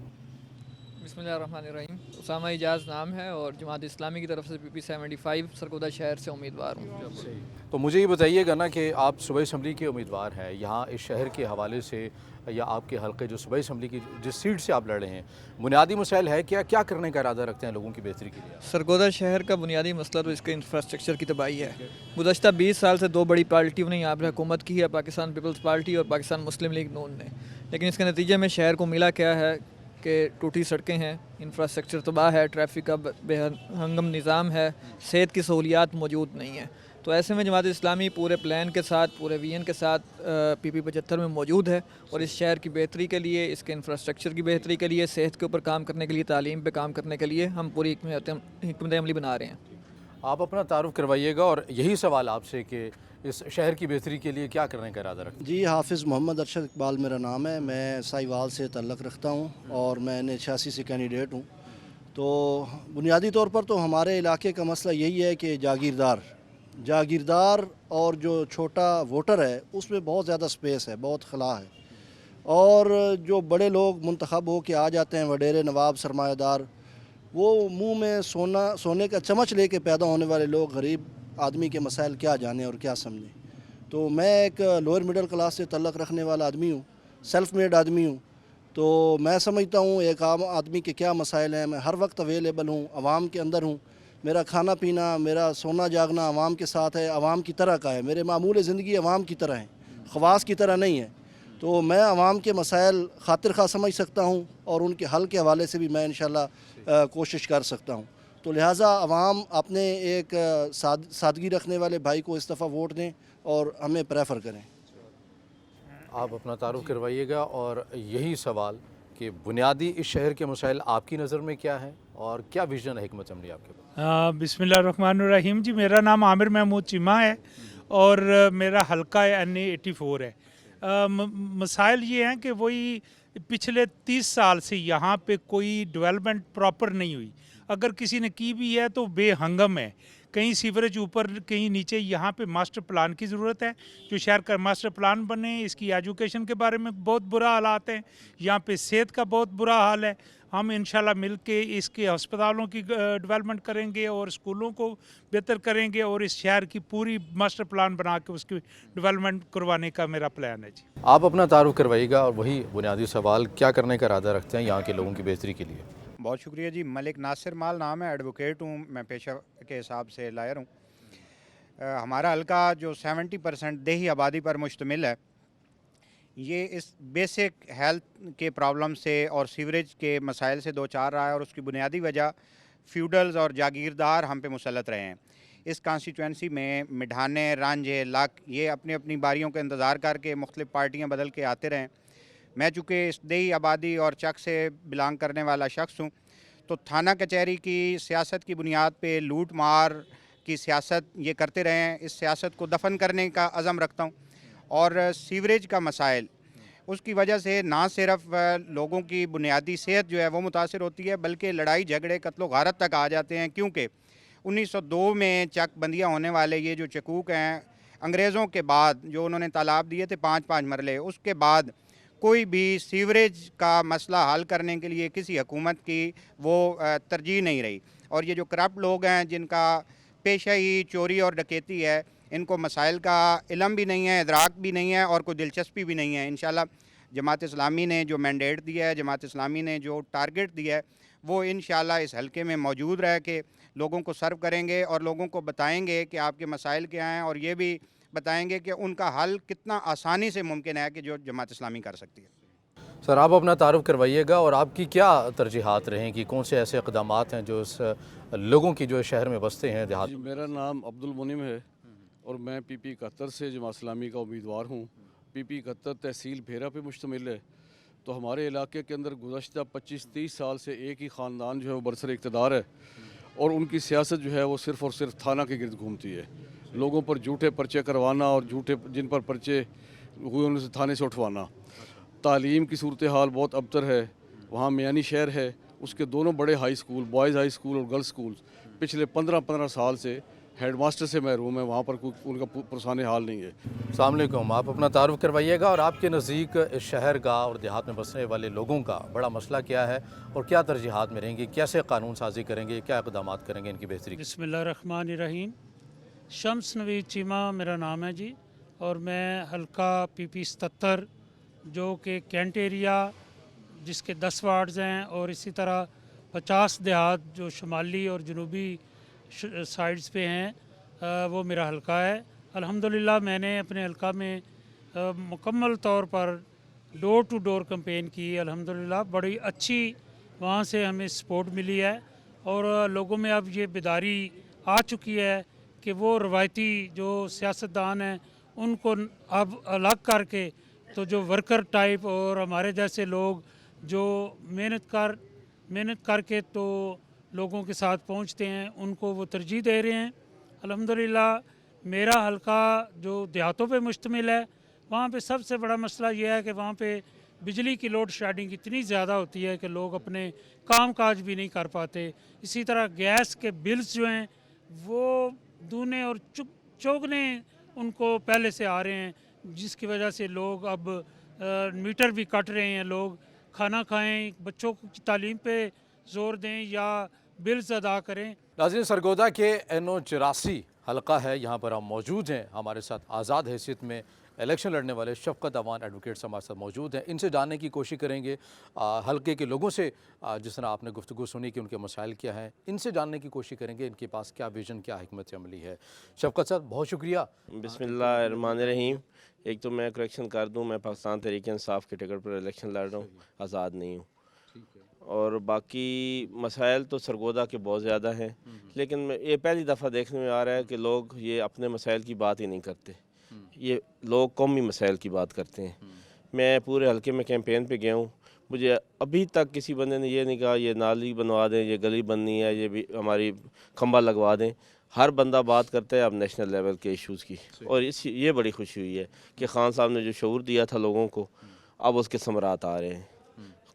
बिस्मिल्लाहिर्रहमानिर्रहीम। उसामा इजाज़ नाम है और जमात इस्लामी की तरफ से PP 75 सरगोदा शहर से उम्मीदवार हूँ। तो मुझे ये बताइएगा ना कि आप सूबाई असम्बली के उम्मीदवार हैं, यहाँ इस शहर के हवाले से या आपके हल्के जो सूबाई असम्बली की जिस सीट से आप लड़ रहे हैं, बुनियादी मसाइल है क्या करने का इरादा रखते हैं लोगों की बेहतरी के लिए? सरगोदा शहर का बुनियादी मसला तो इसके इंफ्रास्ट्रक्चर की तबाही है। गुज़श्ता 20 साल से 2 बड़ी पार्टियों ने यहाँ पर हुकूमत की है, पाकिस्तान पीपल्स पार्टी और पाकिस्तान मुस्लिम लीग नून ने। लेकिन इसके नतीजे में शहर को मिला क्या है कि टूटी सड़कें हैं, इंफ्रास्ट्रक्चर तबाह है, ट्रैफिक का बेहंगम निज़ाम है, सेहत की सहूलियात मौजूद नहीं है। तो ऐसे में जमात इस्लामी पूरे प्लान के साथ, पूरे विजन के साथ PP 75 में मौजूद है और इस शहर की बेहतरी के लिए, इसके इंफ्रास्ट्रक्चर की बेहतरी के लिए, सेहत के ऊपर काम करने के लिए, तालीम पे काम करने के लिए हम पूरी हिकमत अमली बना रहे हैं। आप अपना तारुफ करवाइएगा और यही सवाल आपसे कि इस शहर की बेहतरी के लिए क्या करने का इरादा रखते हैं? जी, हाफिज़ मोहम्मद अरशद इकबाल मेरा नाम है, मैं साहिवाल से तल्लक़ रखता हूँ और मैं NA86 से कैंडिडेट हूँ। तो बुनियादी तौर पर तो हमारे इलाके का मसला यही है कि जागीरदार और जो छोटा वोटर है उसमें बहुत ज़्यादा स्पेस है, बहुत खला है, और जो बड़े लोग मुंतखब हो के आ जाते हैं, वडेरे नवाब सरमायादार, वो मुँह में सोने का चम्मच लेके पैदा होने वाले लोग गरीब आदमी के मसाइल क्या जाने और क्या समझें। तो मैं एक लोअर मिडिल क्लास से तल्लक़ रखने वाला आदमी हूँ, सेल्फ मेड आदमी हूँ। तो मैं समझता हूँ एक आम आदमी के क्या मसाइल हैं, मैं हर वक्त अवेलेबल हूँ, आवाम के अंदर हूँ। मेरा खाना पीना, मेरा सोना जागना आवाम के साथ है, आवाम की तरह का है। मेरे मामूल ज़िंदगी आवाम की तरह है, ख़वास की तरह नहीं है। तो मैं आवाम के मसाइल खातिर खा समझ सकता हूँ और उनके हल के हवाले से भी मैं इंशाल्लाह कोशिश कर सकता हूँ। तो लिहाजा आवाम अपने एक सादगी रखने वाले भाई को इस दफ़ा वोट दें और हमें प्रेफर करें। आप अपना तारुफ करवाइएगा और यही सवाल कि बुनियादी इस शहर के मसाइल आपकी नज़र में क्या है और क्या विजन है हिकमत अमली आपके पास? बिस्मिल्लाहिर्रहमानिर्रहीम जी, मेरा नाम आमिर महमूद चीमा है और मेरा हल्का है NA84 है। मसाइल ये हैं कि वही पिछले 30 साल से यहाँ पे कोई डेवलपमेंट प्रॉपर नहीं हुई, अगर किसी ने की भी है तो बेहंगम है, कहीं सीवरेज ऊपर कहीं नीचे। यहाँ पे मास्टर प्लान की ज़रूरत है, जो शहर का मास्टर प्लान बने। इसकी एजुकेशन के बारे में बहुत बुरा हालात हैं, यहाँ पे सेहत का बहुत बुरा हाल है। हम इंशाल्लाह मिल के इसके अस्पतालों की डेवलपमेंट करेंगे और स्कूलों को बेहतर करेंगे और इस शहर की पूरी मास्टर प्लान बना के उसकी डेवलपमेंट करवाने का मेरा प्लान है जी। आप अपना तारुफ करवाइएगा और वही बुनियादी सवाल, क्या करने का इरादा रखते हैं यहाँ के लोगों की बेहतरी के लिए? बहुत शुक्रिया जी। मलिक नासिर माल नाम है, एडवोकेट हूँ, मैं पेशा के हिसाब से लायर हूँ। हमारा हल्का जो 70% देही आबादी पर मुश्तमिल है, ये इस बेसिक हेल्थ के प्रॉब्लम से और सीवरेज के मसाइल से दो चार रहा है, और उसकी बुनियादी वजह फ्यूडल्स और जागीरदार हम पे मुसलत रहे हैं। इस कॉन्स्टिट्यूंसी में मिठाने, रांझे, लाख ये अपनी अपनी बारियों का इंतज़ार करके मुख्तलिफ़ पार्टियाँ बदल के आते रहें। मैं चूँकि इस देही आबादी और चक से बिलोंग करने वाला शख्स हूँ, तो थाना कचहरी की सियासत की बुनियाद पे लूट मार की सियासत ये करते रहें, इस सियासत को दफन करने का अज़म रखता हूँ। और सीवरेज का मसाइल, उसकी वजह से ना सिर्फ लोगों की बुनियादी सेहत जो है वो मुतासर होती है, बल्कि लड़ाई झगड़े कत्लो गारत तक आ जाते हैं। क्योंकि 1902 में चक बंदियाँ होने वाले ये जो चकूक हैं, अंग्रेज़ों के बाद जो उन्होंने तालाब दिए थे 5-5 मरले, उसके बाद कोई भी सीवरेज का मसला हल करने के लिए किसी हुकूमत की वो तरजीह नहीं रही। और ये जो करप्ट लोग हैं जिनका पेशा ही चोरी और डकैती है, इनको मसाइल का इल्म भी नहीं है, इदराक भी नहीं है और कोई दिलचस्पी भी नहीं है। इंशाल्लाह जमात इस्लामी ने जो मैंडेट दिया है, जमात इस्लामी ने जो टारगेट दिया है, वो इंशाल्लाह इस हलके में मौजूद रह के लोगों को सर्व करेंगे और लोगों को बताएंगे कि आपके मसाइल क्या हैं, और ये भी बताएंगे कि उनका हल कितना आसानी से मुमकिन है कि जो जमात इस्लामी कर सकती है। सर, आप अपना तारुफ करवाइएगा और आपकी क्या तरजीहात रहेंगी, कौन से ऐसे इक़दामात हैं जो इस लोगों की जो शहर में बसते हैं देहात? जी, मेरा नाम अब्दुल मुनिम है और मैं PP 71 से जमात इस्लामी का उम्मीदवार हूँ। PP 71 तहसील भेरा पे मुश्तमिल है। तो हमारे इलाके के अंदर गुज़श्ता 25-30 साल से एक ही ख़ानदान जो है वो बरसर इक़्तिदार है, और उनकी सियासत जो है वो सिर्फ़ और सिर्फ थाना के गिर्द घूमती है। लोगों पर झूठे पर्चे करवाना और झूठे जिन पर पर्चे हुए उनसे थाने से उठवाना। तालीम की सूरत हाल बहुत अबतर है। वहाँ मियानी शहर है, उसके दोनों बड़े high school, boys high school और गर्ल्स स्कूल पिछले 15-15 साल से हेड मास्टर से महरूम है। वहाँ पर कोई उनका पुरसाने हाल नहीं है। अस्सलाम वालेकुम, आप अपना तारुफ करवाइएगा और आपके नज़दीक इस शहर का और देहात में बसने वाले लोगों का बड़ा मसला क्या है और क्या तरजीहात में रहेंगी, कैसे कानून साजी करेंगे, क्या इक़दाम करेंगे इनकी बेहतरी? बिस्मिल्लाहिर्रहमानिर्रहीम। शम्स नवीद चीमा मेरा नाम है जी, और मैं हल्का PP 77 जो कि कैंट एरिया जिसके 10 वार्ड्स हैं और इसी तरह 50 देहात जो शुमाली और जनूबी साइड्स पे हैं, वो मेरा हल्का है। अल्हम्दुलिल्लाह मैंने अपने हल्का में मुकम्मल तौर पर डोर टू डोर कैंपेन की। अल्हम्दुलिल्लाह बड़ी अच्छी वहाँ से हमें सपोर्ट मिली है, और लोगों में अब ये बेदारी आ चुकी है कि वो रवायती जो सियासतदान हैं उनको अब अलग करके तो जो वर्कर टाइप और हमारे जैसे लोग जो मेहनत करके तो लोगों के साथ पहुंचते हैं, उनको वो तरजीह दे रहे हैं। अल्हम्दुलिल्लाह मेरा हल्का जो देहातों पे मुश्तमिल है, वहाँ पे सबसे बड़ा मसला ये है कि वहाँ पे बिजली की लोड शेडिंग इतनी ज़्यादा होती है कि लोग अपने काम काज भी नहीं कर पाते। इसी तरह गैस के बिल्स जो हैं वो दूने और चौगने उनको पहले से आ रहे हैं, जिसकी वजह से लोग अब मीटर भी कट रहे हैं। लोग खाना खाएं, बच्चों की तालीम पे जोर दें या बिल्स अदा करें। नाज़रीन, सरगोदा के NO 84 हल्का है, यहाँ पर हम मौजूद हैं। हमारे साथ आज़ाद हैसियत में इलेक्शन लड़ने वाले शफ़क़त अवान एडवोकेट्स हमारे साथ मौजूद हैं। इनसे जानने की कोशिश करेंगे हल्के के लोगों से, जिस तरह आपने गुफ्तगू सुनी कि उनके मसाइल क्या हैं, इनसे जानने की कोशिश करेंगे इनके पास क्या विज़न, क्या हिकमत अमली है। शफ़क़त साहब, बहुत शुक्रिया। बिस्मिल्लाहिर्रहमानिर्रहीम। एक तो मैं करेक्शन कर दूं, मैं पाकिस्तान तहरीक-ए-इंसाफ के टिकट पर इलेक्शन लड़ रहा हूँ, आज़ाद नहीं हूँ। और बाकी मसाइल तो सरगोदा के बहुत ज़्यादा हैं, लेकिन ये पहली दफ़ा देखने में आ रहा है कि लोग ये अपने मसाइल की बात ही नहीं करते, ये लोग कौमी मसाइल की बात करते हैं। मैं पूरे हल्के में कैंपेन पे गया हूँ, मुझे अभी तक किसी बंदे ने ये नहीं कहा ये नाली बनवा दें, ये गली बननी है, ये भी हमारी खंबा लगवा दें। ہر بندہ بات کرتا ہے اب نیشنل لیول کے ایشوز کی, اور یہ بڑی خوشی ہوئی ہے کہ خان صاحب نے جو شعور دیا تھا لوگوں کو اب اس کے ثمرات آ رہے ہیں.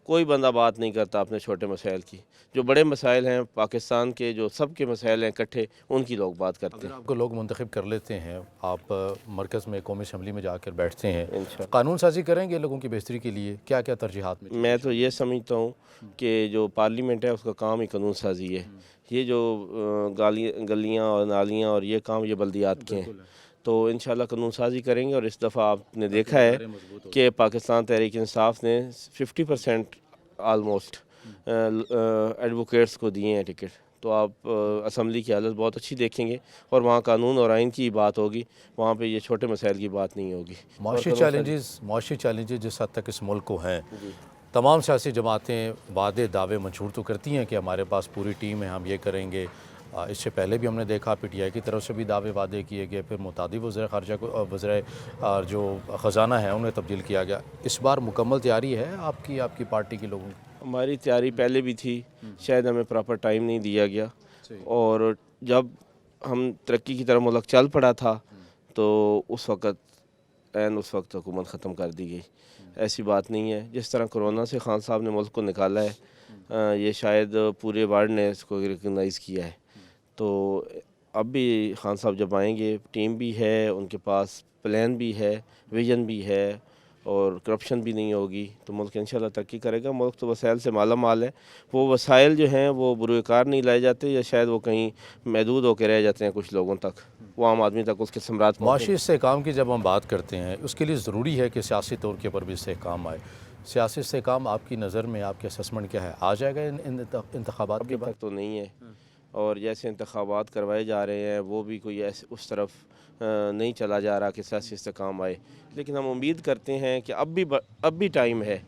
کوئی بندہ بات نہیں کرتا اپنے چھوٹے مسائل کی, جو بڑے مسائل ہیں پاکستان کے, جو سب کے مسائل ہیں اکٹھے, ان کی لوگ بات کرتے ہیں. آپ کو لوگ منتخب کر لیتے ہیں, آپ مرکز میں قومی اسمبلی میں جا کر بیٹھتے ہیں, قانون سازی کریں گے لوگوں کی بہتری کے لیے, کیا کیا ترجیحات میں تو یہ سمجھتا ہوں کہ جو پارلیمنٹ ہے اس کا کام ہی قانون سازی ہے. یہ جو گلیاں اور نالیاں اور یہ کام یہ بلدیات کے ہیں, تو انشاءاللہ قانون سازی کریں گے. اور اس دفعہ آپ نے دیکھا ہے کہ پاکستان تحریک انصاف نے 50% آلموسٹ ایڈوکیٹس کو دیے ہیں ٹکٹ, تو آپ اسمبلی کی حالت بہت اچھی دیکھیں گے, اور وہاں قانون اور آئین کی بات ہوگی, وہاں پہ یہ چھوٹے مسائل کی بات نہیں ہوگی. معاشی چیلنجز جس حد تک اس ملک کو ہیں, تمام سیاسی جماعتیں وعدے دعوے منشور تو کرتی ہیں کہ ہمارے پاس پوری ٹیم ہے, ہم یہ کریں گے. اس سے پہلے بھی ہم نے دیکھا پی ٹی آئی کی طرف سے بھی دعوے وعدے کیے گئے, پھر متعدد وزراء خارجہ کو وزراء جو خزانہ ہیں انہیں تبدیل کیا گیا. اس بار مکمل تیاری ہے آپ کی پارٹی کے لوگوں کی؟ ہماری تیاری پہلے بھی تھی, شاید ہمیں پراپر ٹائم نہیں دیا گیا, اور جب ہم ترقی کی طرف ملک چل پڑا تھا تو اس وقت حکومت ختم کر دی گئی. ایسی بات نہیں ہے. جس طرح کرونا سے خان صاحب نے ملک کو نکالا ہے, یہ شاید پورے ورلڈ نے اس کو ریکگنائز کیا ہے. تو اب بھی خان صاحب جب آئیں گے, ٹیم بھی ہے ان کے پاس, پلان بھی ہے, ویژن بھی ہے, اور کرپشن بھی نہیں ہوگی, تو ملک انشاءاللہ ترقی کرے گا. ملک تو وسائل سے مالا مال ہے, وہ وسائل جو ہیں وہ بروئے کار نہیں لائے جاتے, یا شاید وہ کہیں محدود ہو کے رہ جاتے ہیں کچھ لوگوں تک, وہ عام آدمی تک اس کے ثمرات. معاشی استحکام کی جب ہم بات کرتے ہیں, اس کے لیے ضروری ہے کہ سیاسی طور کے پر بھی استحکام آئے. سیاسی استحکام آپ کی نظر میں, آپ کے اسسمنٹ کیا ہے, آ جائے گا ان انتخابات کے بعد؟ تک تو نہیں ہے, اور جیسے انتخابات کروائے جا رہے ہیں وہ بھی کوئی اس طرف نہیں چلا جا رہا کہ سیاسی استحکام آئے. لیکن ہم امید کرتے ہیں کہ اب بھی ٹائم ہے,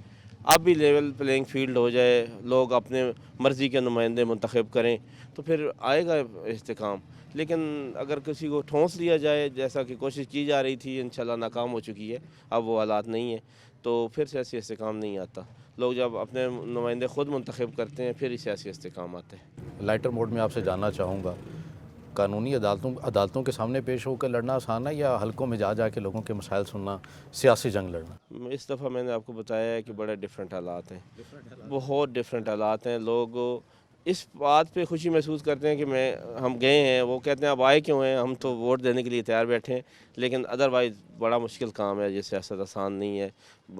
اب بھی لیول پلینگ فیلڈ ہو جائے, لوگ اپنے مرضی کے نمائندے منتخب کریں, تو پھر آئے گا استحکام. لیکن اگر کسی کو ٹھونس لیا جائے, جیسا کہ کوشش کی جا رہی تھی, انشاءاللہ ناکام ہو چکی ہے, اب وہ حالات نہیں ہیں, تو پھر سیاسی استحکام نہیں آتا. لوگ جب اپنے نمائندے خود منتخب کرتے ہیں پھر ہی سیاسی استحکام آتے ہیں. لائٹر موڈ میں آپ سے جاننا چاہوں گا, قانونی عدالتوں کے سامنے پیش ہو کر لڑنا آسان ہے, یا حلقوں میں جا کے لوگوں کے مسائل سننا, سیاسی جنگ لڑنا؟ اس دفعہ میں نے آپ کو بتایا ہے کہ بڑے ڈیفرنٹ حالات ہیں, بہت ڈیفرنٹ حالات ہیں. لوگ اس بات پہ خوشی محسوس کرتے ہیں کہ ہم گئے ہیں, وہ کہتے ہیں اب آئے کیوں ہیں, ہم تو ووٹ دینے کے لیے تیار بیٹھے ہیں. لیکن ادروائز بڑا مشکل کام ہے, یہ سیاست آسان نہیں ہے.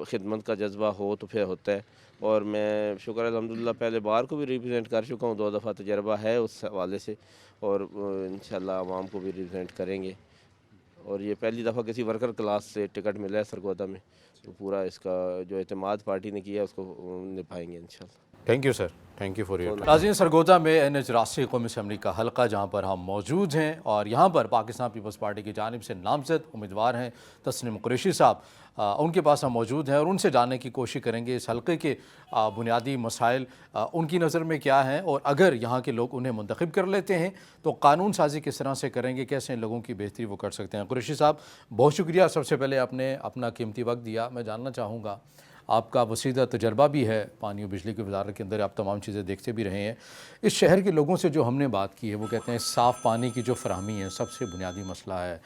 خدمت کا جذبہ ہو تو پھر ہوتا ہے, اور میں شکر الحمدللہ پہلے بار کو بھی ریپرزینٹ کر چکا ہوں, 2 دفعہ تجربہ ہے اس حوالے سے, اور انشاءاللہ عوام کو بھی ریپرزینٹ کریں گے. اور یہ پہلی دفعہ کسی ورکر کلاس سے ٹکٹ ملا ہے سرگودا میں, تو پورا اس کا جو اعتماد پارٹی نے کیا ہے اس کو نبھائیں گے انشاءاللہ. Thank you sir, thank you for your. ناظرین, سرگودا میں NH راسٹریہ قومی اسمبلی کا حلقہ جہاں پر ہم موجود ہیں, اور یہاں پر پاکستان پیپلز پارٹی کی جانب سے نامزد امیدوار ہیں تسنیم قریشی صاحب, ان کے پاس ہم موجود ہیں, اور ان سے جاننے کی کوشش کریں گے اس حلقے کے بنیادی مسائل ان کی نظر میں کیا ہیں, اور اگر یہاں کے لوگ انہیں منتخب کر لیتے ہیں تو قانون سازی کس طرح سے کریں گے, کیسے ان لوگوں کی بہتری وہ کر سکتے ہیں. قریشی صاحب, بہت شکریہ سب سے پہلے آپ نے اپنا قیمتی وقت دیا. میں جاننا چاہوں گا, آپ کا وسیع تجربہ بھی ہے پانی و بجلی کی وزارت کے اندر, آپ تمام چیزیں دیکھتے بھی رہے ہیں. اس شہر کے لوگوں سے جو ہم نے بات کی ہے, وہ کہتے ہیں صاف پانی کی جو فراہمی ہے سب سے بنیادی مسئلہ ہے,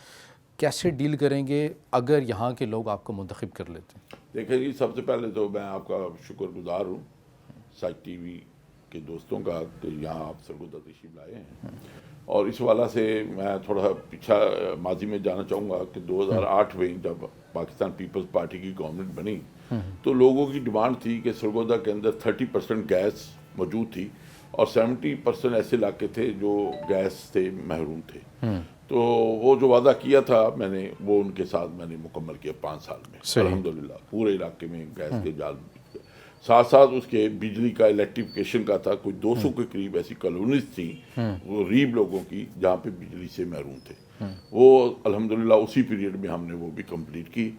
کیسے ڈیل کریں گے اگر یہاں کے لوگ آپ کو منتخب کر لیتے ہیں؟ دیکھیں جی, سب سے پہلے تو میں آپ کا شکر گزار ہوں سچ ٹی وی کے دوستوں کا کہ یہاں آپ سرگودا تشریف لائے ہیں. اور اس والا سے میں تھوڑا پیچھا ماضی میں جانا چاہوں گا کہ 2008 میں جب پاکستان پیپلز پارٹی کی گورنمنٹ بنی تو لوگوں کی ڈیمانڈ تھی کہ سرگودا کے اندر 30% گیس موجود تھی, اور 70% ایسے علاقے تھے جو گیس سے محروم تھے. تو وہ جو وعدہ کیا تھا میں نے, وہ ان کے ساتھ میں نے مکمل کیا 5 سال میں الحمدللہ. پورے علاقے میں گیس کے جال, ساتھ ساتھ اس کے بجلی کا الیکٹریفیکیشن کا تھا. کوئی 200 کے قریب ایسی کالونیز تھیں وہ غریب لوگوں کی جہاں پہ بجلی سے محروم تھے, وہ الحمدللہ اسی پیریڈ میں ہم نے وہ بھی کمپلیٹ کی.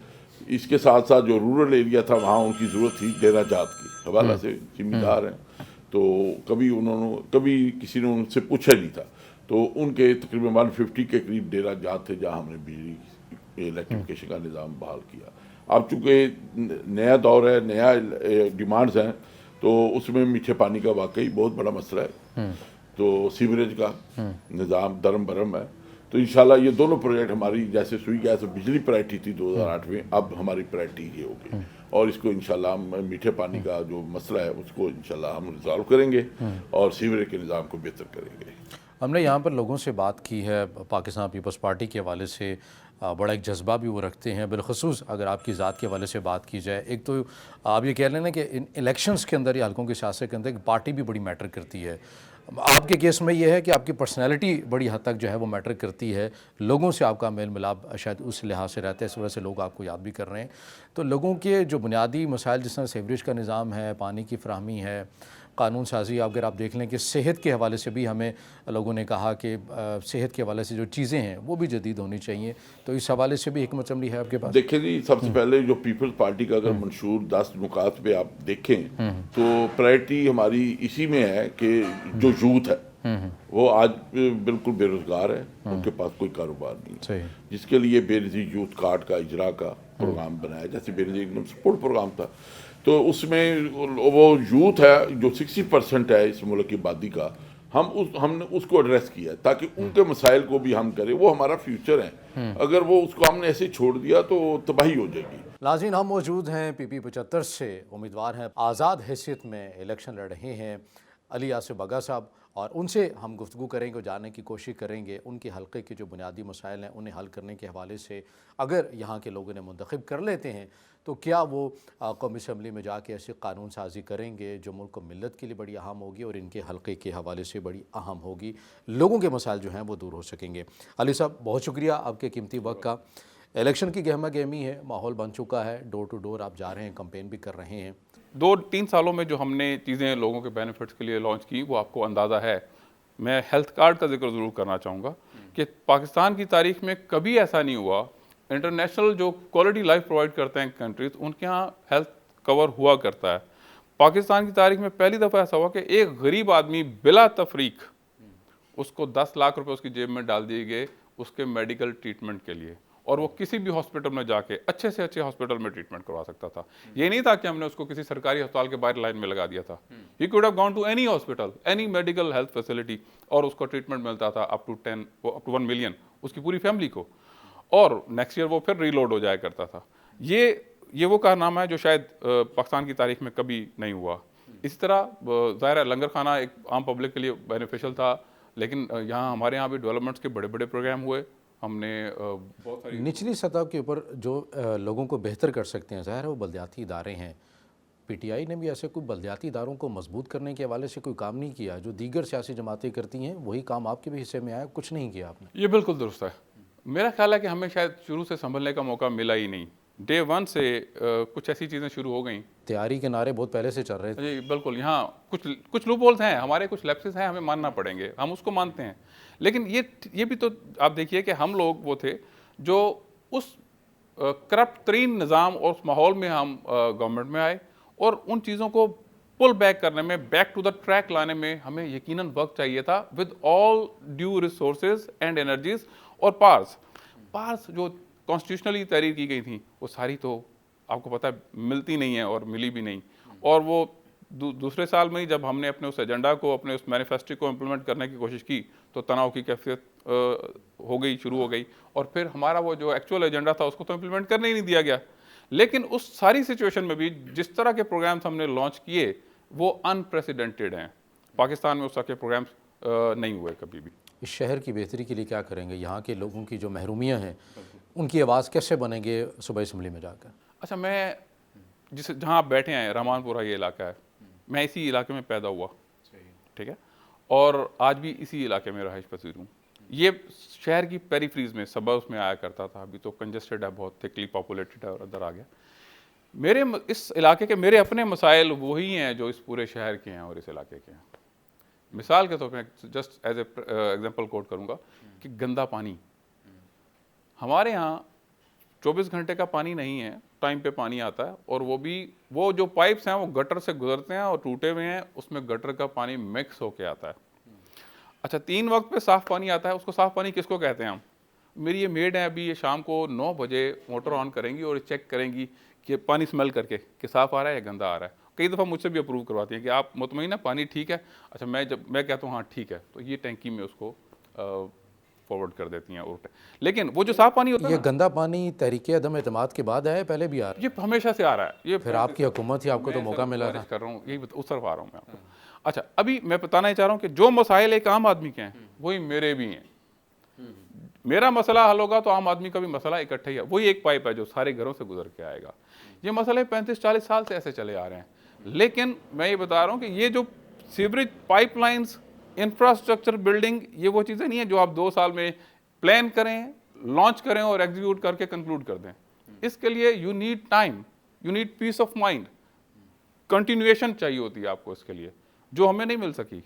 اس کے ساتھ ساتھ جو رورل ایریا تھا وہاں ان کی ضرورت تھی ڈیرہ جات کی حوالہ سے, ذمہ دار ہیں, تو کبھی کسی نے ان سے پوچھا نہیں تھا. تو ان کے تقریباً 150 کے قریب ڈیرہ جات تھے جہاں ہم نے بجلی الیکٹریفیکیشن کا نظام بحال کیا. اب چونکہ نیا دور ہے, نیا ڈیمانڈز ہیں, تو اس میں میٹھے پانی کا واقعی بہت بڑا مسئلہ ہے. तो सीवरेज का निज़ाम दरम बरम है। तो इंशाल्लाह ये दोनों प्रोजेक्ट हमारी, जैसे सुई गैस और बिजली प्रायोरिटी थी 2008 में, अब हमारी प्रायोरिटी ये होगी और इसको इंशाल्लाह हम मीठे पानी का जो मसला है उसको इंशाल्लाह हम रिजॉल्व करेंगे और सीवरेज के निज़ाम को बेहतर करेंगे। हमने यहाँ पर लोगों से बात की है, पाकिस्तान पीपल्स पार्टी के हवाले से बड़ा एक जज्बा भी वो रखते हैं, बिलखसूस अगर आपकी ज़ात के हवाले से बात की जाए। एक तो आप ये कह लें ना कि इन इलेक्शंस के अंदर या हल्कों की सियासत के अंदर एक पार्टी भी बड़ी मैटर करती है। आपके केस में ये है कि आपकी पर्सनैलिटी बड़ी हद तक जो है वो मैटर करती है, लोगों से आपका मेल मिलाप शायद उस लिहाज से रहता है, इस वजह से लोग आपको याद भी कर रहे हैं। तो लोगों के जो बुनियादी मसाइल जिस तरह सीवरेज का निज़ाम है, पानी की फराहमी है, कानून साजी, अगर आप देख लें कि सेहत के हवाले से भी हमें लोगों ने कहा कि सेहत के हवाले से जो चीज़ें हैं वो भी जदीद होनी चाहिए, तो इस हवाले से भी हिकमत अमली है आपके पास? देखिए जी, सबसे पहले जो पीपल्स पार्टी का अगर मंशूर 10 नुकात पे आप देखें तो प्रायोरिटी हमारी इसी में है कि जो यूथ है वो आज बिल्कुल बेरोजगार है, उनके पास कोई कारोबार नहीं है, जिसके लिए बेनज़ीर यूथ कार्ड का इजरा का प्रोग्राम बनाया, जैसे बेनज़ीर इनकम सपोर्ट प्रोग्राम था। तो उसमें वो यूथ है जो 60% है इस मुल्क की आबादी का, हमने उसको एड्रेस किया ताकि उनके मसाइल को भी हम करें, वो हमारा फ्यूचर है। अगर वो उसको हमने ऐसे छोड़ दिया तो तबाही हो जाएगी। नाज़रीन, हम मौजूद हैं PP 75 से, उम्मीदवार हैं, आज़ाद हैसियत में इलेक्शन लड़ रहे हैं अली आसिफ बगा साहब, और उनसे हम गुफ्तगू करेंगे और जानने की कोशिश करेंगे उनके हल्के के जो बुनियादी मसाइल हैं उन्हें हल करने के हवाले से अगर यहाँ के लोगों ने मुंतखब कर लेते हैं तो क्या वो कौमी असम्बली में जाके ऐसी कानून साजी करेंगे जो मुल्क को मिलत के लिए बड़ी अहम होगी और इनके हल्के के हवाले से बड़ी अहम होगी, लोगों के मसाइल जो हैं वो दूर हो सकेंगे। अली साहब, बहुत शुक्रिया आपके कीमती वक्त का। इलेक्शन की गहमा गहमी है, माहौल बन चुका है, डोर टू डोर आप जा रहे हैं, कैंपेन भी कर रहे हैं। 2-3 सालों में जो हमने चीज़ें लोगों के बेनिफिट्स के लिए लॉन्च की वो आपको अंदाज़ा है। मैं हेल्थ कार्ड का जिक्र ज़रूर करना चाहूँगा कि पाकिस्तान की तारीख में कभी ऐसा नहीं हुआ, इंटरनेशनल जो क्वालिटी लाइफ प्रोवाइड करते हैं कंट्रीज़, उनके यहाँ हेल्थ कवर हुआ करता है। पाकिस्तान की तारीख में पहली दफ़ा ऐसा हुआ कि एक गरीब आदमी बिला तफरीक उसको 10 लाख रुपए उसकी जेब में डाल दिए गए उसके मेडिकल ट्रीटमेंट के लिए, और वो किसी भी हॉस्पिटल में जाके अच्छे से अच्छे हॉस्पिटल में ट्रीटमेंट करवा सकता था। ये नहीं था कि हमने उसको किसी सरकारी अस्पताल के बाहर लाइन में लगा दिया था। He could have gone to any hospital, any medical health facility, और उसको ट्रीटमेंट मिलता था अप टू 1 मिलियन उसकी पूरी फैमिली को, और नेक्स्ट ईयर वो फिर रीलोड हो जाया करता था। ये वो कारनामा है जो शायद पाकिस्तान की तारीख में कभी नहीं हुआ। इसी तरह ज़ाहिर है लंगर खाना एक आम पब्लिक के लिए बेनिफिशियल था, लेकिन यहाँ हमारे यहाँ भी डेवलपमेंट्स के बड़े बड़े प्रोग्राम हुए। हमने बहुत सारी निचली सतह के ऊपर जो लोगों को बेहतर कर सकते हैं, ज़ाहिर है वो बलदियाती इदारे हैं। PTI ने भी ऐसे कोई बलदियाती इदारों को मजबूत करने के हवाले से कोई काम नहीं किया, जो दीगर सियासी जमातें करती हैं वही काम आपके भी हिस्से में आया, कुछ नहीं किया आपने। ये बिल्कुल दुरुस्त है। मेरा ख्याल है कि हमें शायद शुरू से संभलने का मौका मिला ही नहीं। डे 1 से कुछ ऐसी चीज़ें शुरू हो गई। तैयारी के नारे बहुत पहले से चल रहे थे। जी बिल्कुल, यहाँ कुछ लूप होल्स हैं, हमारे कुछ लैप्सेस हैं, हमें मानना पड़ेंगे, हम उसको मानते हैं। लेकिन ये भी तो आप देखिए कि हम लोग वो थे जो उस करप्ट तरीन निज़ाम और उस माहौल में हम गवर्नमेंट में आए, और उन चीज़ों को पुल बैक करने में, बैक टू द ट्रैक लाने में हमें यकीनन वक्त चाहिए था, with all due resources and energies और पार्स जो कॉन्स्टिट्यूशनली तहरीर की गई थी वो सारी तो आपको पता है मिलती नहीं है और मिली भी नहीं। और वो दूसरे साल में ही जब हमने अपने उस एजेंडा को, अपने उस मैनिफेस्टो को इम्प्लीमेंट करने की कोशिश की तो तनाव की कैफियत शुरू हो गई, और फिर हमारा वो जो एक्चुअल एजेंडा था उसको तो इम्प्लीमेंट करने ही नहीं दिया गया। लेकिन उस सारी सिचुएशन में भी जिस तरह के प्रोग्राम्स हमने लॉन्च किए वो अनप्रेसिडेंटेड हैं। पाकिस्तान में उस तरह के प्रोग्राम्स नहीं हुए कभी भी। इस शहर की बेहतरी के लिए क्या करेंगे? यहाँ के लोगों की जो महरूमियाँ हैं उनकी आवाज़ कैसे बनेंगे सुबह असम्बली में जाकर? अच्छा, मैं जहाँ आप बैठे हैं रहमानपुरा ये इलाका है, मैं इसी इलाके में पैदा हुआ, ठीक है, और आज भी इसी इलाके में रहाइश पसीर हूँ। ये शहर की पेरीफ्रीज में, सबर्ब्स में आया करता था, अभी तो कंजस्टेड है, बहुत थिकली पॉपुलेटेड है और अंदर आ गया। मेरे इस इलाके के मेरे अपने मसाइल वही हैं जो इस पूरे शहर के हैं और इस इलाके के हैं। मिसाल के तौर पर just as a example quote करूँगा कि गंदा पानी, हमारे यहाँ 24 घंटे का पानी नहीं है, टाइम पे पानी आता है, और वो जो पाइप्स हैं वो गटर से गुजरते हैं और टूटे हुए हैं, उसमें गटर का पानी मिक्स होके आता है। अच्छा, 3 वक्त पे साफ़ पानी आता है, उसको साफ़ पानी किसको कहते हैं हम? मेरी ये मेड है, अभी ये शाम को 9 बजे मोटर ऑन करेंगी और चेक करेंगी कि पानी स्मेल करके कि साफ़ आ रहा है या गंदा आ रहा है, कई दफ़ा मुझसे भी अप्रूव करवाती हैं कि आप मुतमईन हैं, पानी ठीक है, अच्छा मैं कहता हूँ हाँ ठीक है, तो ये टैंकी में उसको फॉरवर्ड कर देती हैं। और लेकिन वो जो साफ़ पानी होता है ये गंदा पानी तहरीक अदम एतमाद के बाद आया, पहले भी आ रहा है? ये हमेशा से आ रहा है। ये फिर आपकी हुकूमत ही, आपको तो मौका मिला था। कर रहा हूँ, यही उस तरफ आ रहा हूँ मैं आपको। अच्छा, अभी मैं बताना ही चाह रहा हूँ कि जो मसाइल एक आम आदमी के हैं वही मेरे भी हैं। मेरा मसला हल होगा तो आम आदमी का भी मसला इकट्ठा ही है। वही एक पाइप है जो सारे घरों से गुजर के आएगा। ये मसले 35-40 साल से ऐसे चले आ रहे हैं, लेकिन मैं ये बता रहा हूँ कि ये जो सीवरेज पाइपलाइंस, इंफ्रास्ट्रक्चर बिल्डिंग, ये वो चीज़ें नहीं है जो आप 2 साल में प्लान करें, लॉन्च करें और एग्जीक्यूट करके कंक्लूड कर दें। इसके लिए you need time, you need piece of mind, continuation चाहिए होती है आपको इसके लिए, जो हमें नहीं मिल सकी।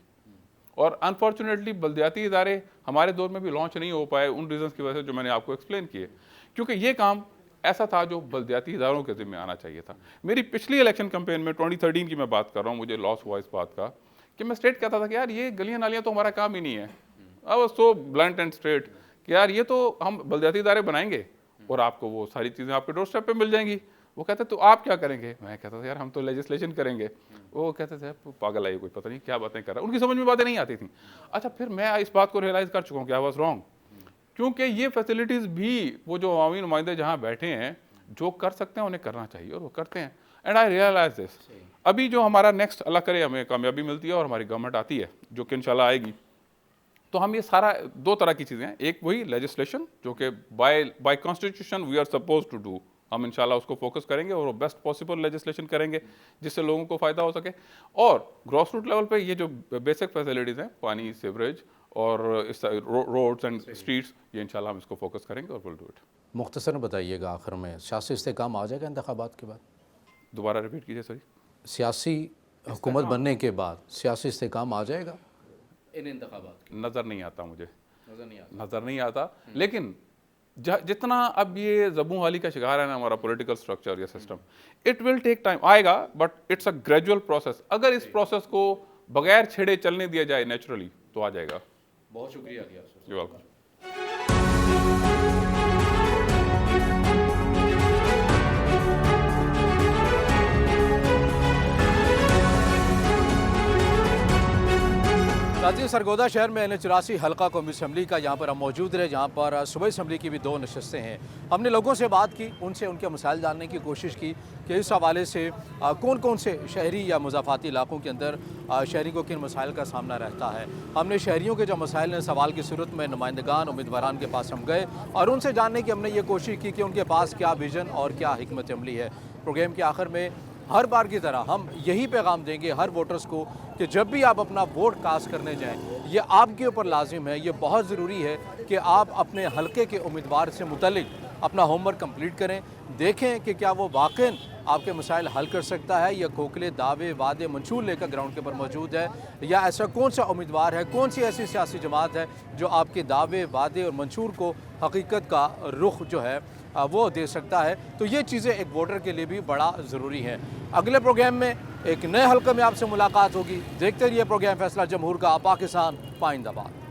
और अनफॉर्चुनेटली बल्दियाती इदारे हमारे दौर में भी लॉन्च नहीं हो पाए उन रीजंस की वजह से जो मैंने आपको एक्सप्लेन किए, क्योंकि ये काम ऐसा था जो बल्दियाती इदारों के ज़िम्मे आना चाहिए था। मेरी पिछली इलेक्शन कैंपेन में 2013 की मैं बात कर रहा हूँ, मुझे लॉस हुआ इस बात का कि मैं स्ट्रेट कहता था कि यार ये गलियाँ नालियाँ तो हमारा काम ही नहीं है। अब सो ब्लंट एंड स्ट्रेट कि यार ये तो हम बल्दियाती इदारे बनाएंगे और आपको वो सारी चीज़ें आपके डोर स्टेप पे मिल जाएंगी। वो कहते तो आप क्या करेंगे? मैं कहता था यार हम तो लेजिस्लेशन करेंगे। वो कहते थे पागल है कोई, पता नहीं क्या बातें कर रहा है, उनकी समझ में बातें नहीं आती थी। अच्छा, फिर मैं इस बात को रियलाइज़ कर चुका हूँ कि आई वाज रॉन्ग, क्योंकि ये फैसिलिटीज़ भी वो जो अवामी नुमाइंदे जहाँ बैठे हैं जो कर सकते हैं उन्हें करना चाहिए और वो करते हैं। And I realise this. अभी जो हमारा नेक्स्ट, अल्लाह करे हमें कामयाबी मिलती है और हमारी गवर्नमेंट आती है जो कि इंशाल्लाह आएगी, तो हम ये सारा 2 तरह की चीज़ें हैं। एक वही लेजिस्लेशन जो कि by constitution we are suppose to do, हम इंशाल्लाह उसको फोकस करेंगे और वो बेस्ट पॉसिबल लेजिस्लेशन करेंगे जिससे लोगों को फ़ायदा हो सके। और ग्रॉस रूट लेवल पे ये जो बेसिक फैसिलिटीज़ हैं, पानी, सीवरेज और रोड्स एंड स्ट्रीट्स, ये इंशाल्लाह हम इसको फोकस करेंगे और विल डू इट। मुख्तसर बताइएगा आखिर में, सियासी इस्तेकाम आ जाएगा इंतखाबात के बाद? दोबारा रिपीट कीजिए सॉरी। सियासी हुकूमत बनने के बाद सियासी इस्तेकाम आ जाएगा इन इंतखाबात? नज़र नहीं आता मुझे, नज़र नहीं आता। लेकिन जितना अब ये ज़बूं हाली का शिकार है ना हमारा पॉलिटिकल स्ट्रक्चर या system, it will take time, आएगा, but it's a gradual process. अगर इस प्रोसेस को बगैर छेड़े चलने दिया जाए नेचुरली तो आ जाएगा। बहुत शुक्रिया। You welcome. साथियों, सरगोदा शहर में NH-84 हल्का कौमी असम्बली का यहाँ पर हम मौजूद रहे, जहाँ पर सूबाई असम्बली की भी 2 नशस्तें हैं। हमने लोगों से बात की, उनसे उनके मसाइल जानने की कोशिश की कि इस हवाले से कौन कौन से शहरी या मुज़ाफ़ाती इलाकों के अंदर शहरी को किन मसाइल का सामना रहता है। हमने शहरियों के जो मसाइल हैं सवाल की सूरत में नुमाइंदगान उम्मीदवारान के पास हम गए और उनसे जानने की हमने ये कोशिश की कि उनके पास क्या विज़न और क्या हिकमत अमली है। प्रोग्राम के आखिर में हर बार की तरह हम यही पैगाम देंगे हर वोटर्स को कि जब भी आप अपना वोट कास्ट करने जाएं, ये आपके ऊपर लाजिम है, ये बहुत ज़रूरी है कि आप अपने हलके के उम्मीदवार से मुतल्लिक अपना होमवर्क कंप्लीट करें, देखें कि क्या वो वाकई आपके मसाइल हल कर सकता है या खोखले दावे वादे मंशूर लेकर ग्राउंड के ऊपर मौजूद है, या ऐसा कौन सा उम्मीदवार है, कौन सी ऐसी सियासी जमात है जो आपके दावे वादे और मंशूर को हकीकत का रुख जो है वो दे सकता है। तो ये चीज़ें एक वोटर के लिए भी बड़ा ज़रूरी है। अगले प्रोग्राम में एक नए हल्के में आपसे मुलाकात होगी। देखते रहिए प्रोग्राम फैसला जमहूर का। पाकिस्तान पाइंदाबाद।